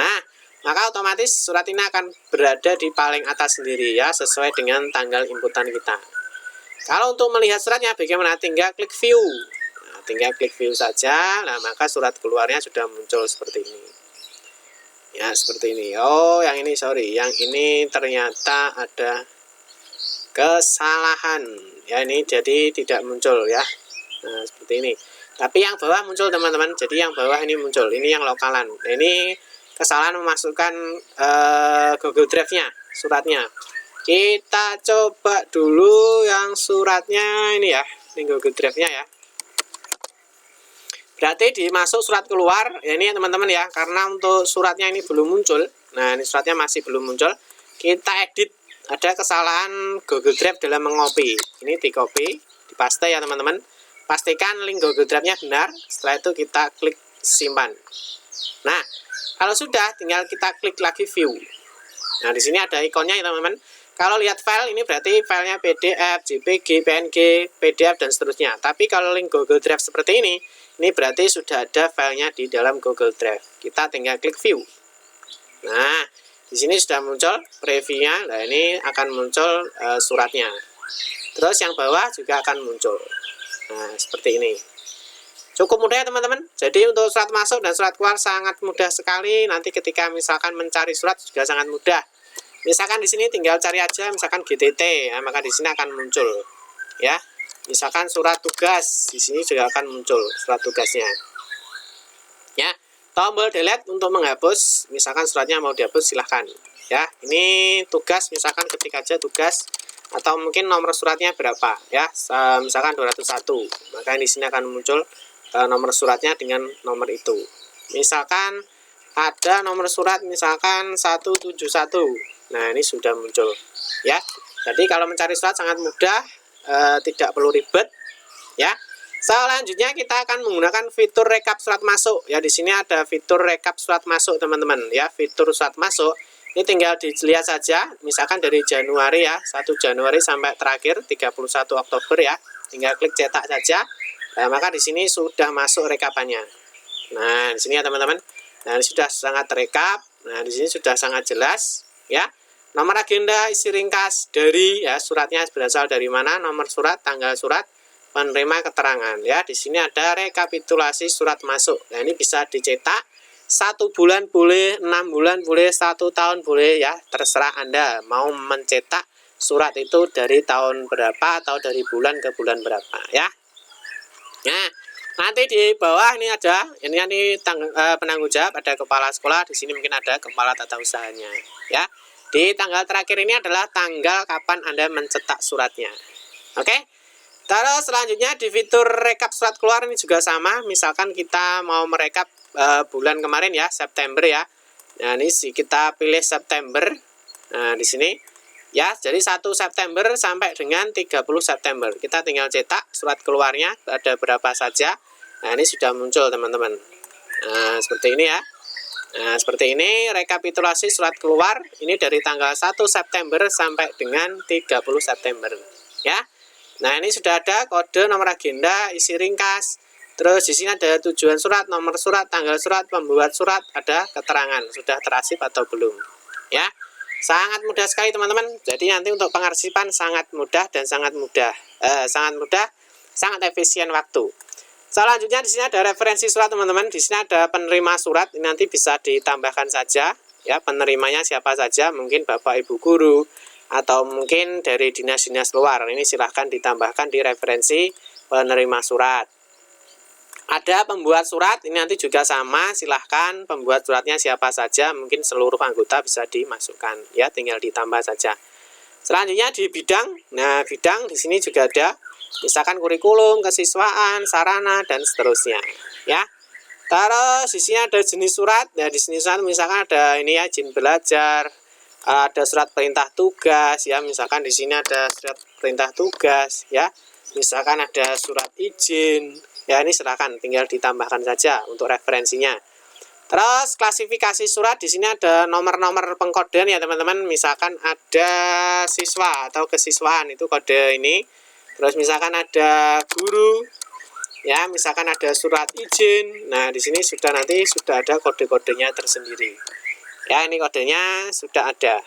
Nah, maka otomatis surat ini akan berada di paling atas sendiri ya, sesuai dengan tanggal inputan kita. Kalau untuk melihat suratnya bagaimana? Tinggal klik view. Tinggal klik view saja, nah maka surat keluarnya sudah muncul seperti ini. Ya, seperti ini. Oh, yang ini sorry, yang ini ternyata ada kesalahan. Ya, ini jadi tidak muncul ya. Nah, seperti ini. Tapi yang bawah muncul teman-teman. Jadi yang bawah ini muncul. Ini yang lokalan. Nah, ini kesalahan memasukkan Google Drive-nya, suratnya. Kita coba dulu yang suratnya ini ya, ini Google Drive-nya ya. Berarti dimasuk surat keluar ya ini ya teman-teman ya, karena untuk suratnya ini belum muncul. Nah, ini suratnya masih belum muncul. Kita edit, ada kesalahan Google Drive dalam mengopi. Ini di copy, dipaste ya teman-teman. Pastikan link Google Drive-nya benar. Setelah itu kita klik simpan. Nah, kalau sudah tinggal kita klik lagi view. Nah, di sini ada ikonnya ya teman-teman. Kalau lihat file ini berarti filenya PDF, JPG, PNG, PDF dan seterusnya. Tapi kalau link Google Drive seperti ini berarti sudah ada filenya di dalam Google Drive. Kita tinggal klik view. Nah, di sini sudah muncul previewnya. Nah, ini akan muncul suratnya. Terus yang bawah juga akan muncul. Nah, seperti ini. Cukup mudah ya teman-teman. Jadi untuk surat masuk dan surat keluar sangat mudah sekali. Nanti ketika misalkan mencari surat juga sangat mudah. Misalkan di sini tinggal cari aja misalkan GTT, ya, maka di sini akan muncul. Ya. Misalkan surat tugas, di sini juga akan muncul surat tugasnya. Ya. Tombol delete untuk menghapus, misalkan suratnya mau dihapus silahkan. Ya, ini tugas misalkan ketik aja tugas atau mungkin nomor suratnya berapa ya. Misalkan 201. Maka di sini akan muncul nomor suratnya dengan nomor itu. Misalkan ada nomor surat misalkan 171. Nah, ini sudah muncul ya. Jadi kalau mencari surat sangat mudah, tidak perlu ribet ya. Selanjutnya kita akan menggunakan fitur rekap surat masuk ya. Di sini ada fitur rekap surat masuk teman-teman ya. Fitur surat masuk ini tinggal dilihat saja misalkan dari Januari ya, 1 Januari sampai terakhir 31 Oktober ya. Tinggal klik cetak saja. Nah, maka di sini sudah masuk rekapannya. Nah, di sini ya teman-teman. Nah, ini sudah sangat terekap. Nah, di sini sudah sangat jelas ya. Nomor agenda isi ringkas dari ya suratnya berasal dari mana, nomor surat, tanggal surat, penerima keterangan ya. Di sini ada rekapitulasi surat masuk. Nah, ini bisa dicetak 1 bulan boleh, 6 bulan boleh, 1 tahun boleh ya, terserah Anda mau mencetak surat itu dari tahun berapa atau dari bulan ke bulan berapa ya. Nah, nanti di bawah ini ada ini penanggung jawab, ada kepala sekolah, di sini mungkin ada kepala tata usahanya ya. Di tanggal terakhir ini adalah tanggal kapan Anda mencetak suratnya. Oke. Terus selanjutnya di fitur rekap surat keluar ini juga sama. Misalkan kita mau merekap bulan kemarin ya, September ya. Nah, ini kita pilih September. Nah, di sini ya, jadi 1 September sampai dengan 30 September. Kita tinggal cetak surat keluarnya ada berapa saja. Nah, ini sudah muncul teman-teman. Nah, seperti ini ya. Nah, seperti ini rekapitulasi surat keluar ini dari tanggal 1 September sampai dengan 30 September ya. Nah, ini sudah ada kode, nomor agenda, isi ringkas. Terus di sini ada tujuan surat, nomor surat, tanggal surat, pembuat surat, ada keterangan sudah terasip atau belum ya. Sangat mudah sekali teman-teman. Jadi nanti untuk pengarsipan sangat mudah dan sangat efisien waktu. Selanjutnya di sini ada referensi surat teman-teman. Di sini ada penerima surat. Ini nanti bisa ditambahkan saja ya, penerimanya siapa saja, mungkin Bapak Ibu guru atau mungkin dari dinas-dinas luar. Ini silahkan ditambahkan di referensi penerima surat. Ada pembuat surat, ini nanti juga sama, silahkan pembuat suratnya siapa saja, mungkin seluruh anggota bisa dimasukkan ya, tinggal ditambah saja. Selanjutnya di bidang, nah bidang di sini juga ada, misalkan kurikulum, kesiswaan, sarana dan seterusnya ya. Terus di sini ada jenis surat. Nah, di sini surat misalkan ada ini ya, izin belajar, ada surat perintah tugas ya, misalkan di sini ada surat perintah tugas ya. Misalkan ada surat izin ya, ini silakan tinggal ditambahkan saja untuk referensinya. Terus klasifikasi surat, di sini ada nomor-nomor pengkodean ya teman-teman. Misalkan ada siswa atau kesiswaan itu kode ini. Terus misalkan ada guru ya, misalkan ada surat izin. Nah, di sini sudah ada kode-kodenya tersendiri. Ya, ini kodenya sudah ada.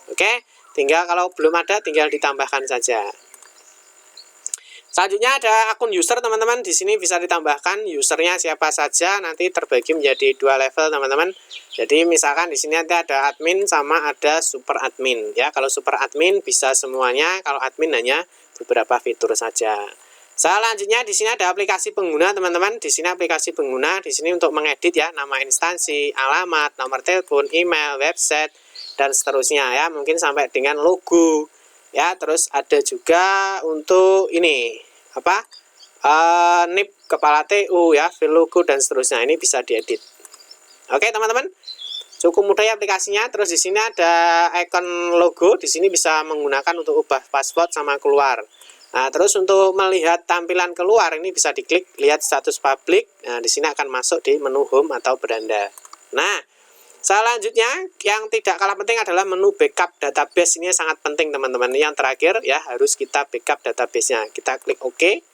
Oke, tinggal kalau belum ada tinggal ditambahkan saja. Selanjutnya ada akun user teman-teman. Di sini bisa ditambahkan usernya siapa saja, nanti terbagi menjadi 2 level teman-teman. Jadi misalkan di sini ada admin sama ada super admin ya. Kalau super admin bisa semuanya, kalau admin hanya beberapa fitur saja. Selanjutnya di sini ada aplikasi pengguna teman-teman. Di sini aplikasi pengguna, di sini untuk mengedit ya, nama instansi, alamat, nomor telepon, email, website dan seterusnya ya. Mungkin sampai dengan logo. Ya, terus ada juga untuk ini apa NIP kepala TU ya, file logo dan seterusnya, ini bisa diedit. Oke teman-teman, cukup mudah ya aplikasinya. Terus di sini ada icon logo, di sini bisa menggunakan untuk ubah password sama keluar. Nah, terus untuk melihat tampilan keluar ini bisa diklik lihat status publik. Nah, di sini akan masuk di menu home atau beranda. Nah, selanjutnya yang tidak kalah penting adalah menu backup database. Ini sangat penting teman-teman. Yang terakhir ya, harus kita backup database-nya. Kita klik OK.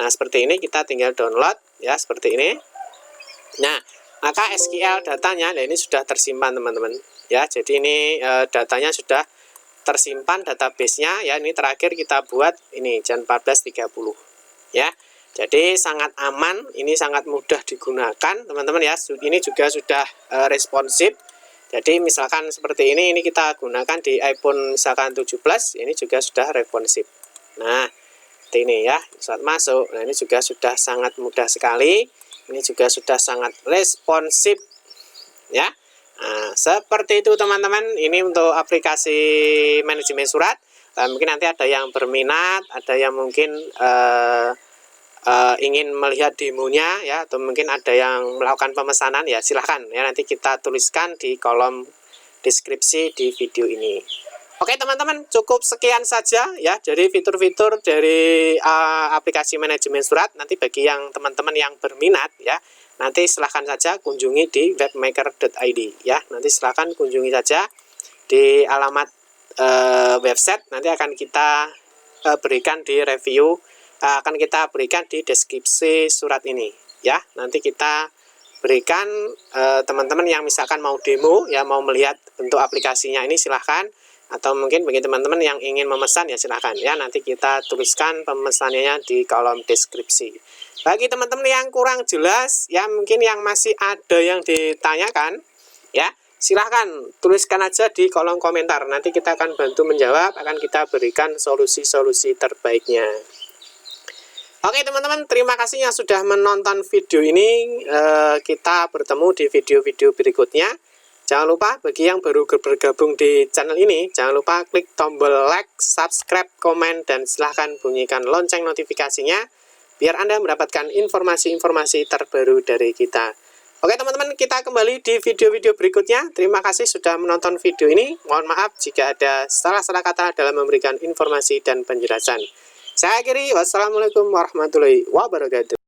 Nah, seperti ini kita tinggal download ya, seperti ini. Nah, maka SQL datanya ini sudah tersimpan teman-teman. Ya, jadi ini datanya sudah tersimpan database-nya ya. Ini terakhir kita buat ini jam 14.30 ya. Jadi sangat aman, ini sangat mudah digunakan teman-teman ya. Ini juga sudah responsif. Jadi misalkan seperti ini kita gunakan di iPhone misalkan 7 Plus, ini juga sudah responsif. Nah, seperti ini ya, saat masuk. Nah, ini juga sudah sangat mudah sekali. Ini juga sudah sangat responsif ya. Nah, seperti itu teman-teman. Ini untuk aplikasi manajemen surat. Mungkin nanti ada yang berminat, ada yang mungkin ingin melihat demonya ya, atau mungkin ada yang melakukan pemesanan ya, silahkan ya, nanti kita tuliskan di kolom deskripsi di video ini. Oke teman-teman, cukup sekian saja ya, jadi fitur-fitur dari aplikasi manajemen surat. Nanti bagi yang teman-teman yang berminat ya, nanti silahkan saja kunjungi di webmaker.id ya, nanti silahkan kunjungi saja di alamat website, nanti akan kita berikan di review, akan kita berikan di deskripsi surat ini ya. Nanti kita berikan teman-teman yang misalkan mau demo ya, mau melihat bentuk aplikasinya ini, silahkan Atau mungkin bagi teman-teman yang ingin memesan ya silahkan ya, nanti kita tuliskan pemesanannya di kolom deskripsi. Bagi teman-teman yang kurang jelas ya, mungkin yang masih ada yang ditanyakan ya, silahkan tuliskan aja di kolom komentar. Nanti kita akan bantu menjawab, akan kita berikan solusi-solusi terbaiknya. Oke teman-teman, terima kasih yang sudah menonton video ini. Kita bertemu di video-video berikutnya. Jangan lupa bagi yang baru bergabung di channel ini, jangan lupa klik tombol like, subscribe, komen, dan silahkan bunyikan lonceng notifikasinya biar Anda mendapatkan informasi-informasi terbaru dari kita. Oke teman-teman, kita kembali di video-video berikutnya. Terima kasih sudah menonton video ini. Mohon maaf jika ada salah-salah kata dalam memberikan informasi dan penjelasan. Saya akhiri, wassalamualaikum warahmatullahi wabarakatuh.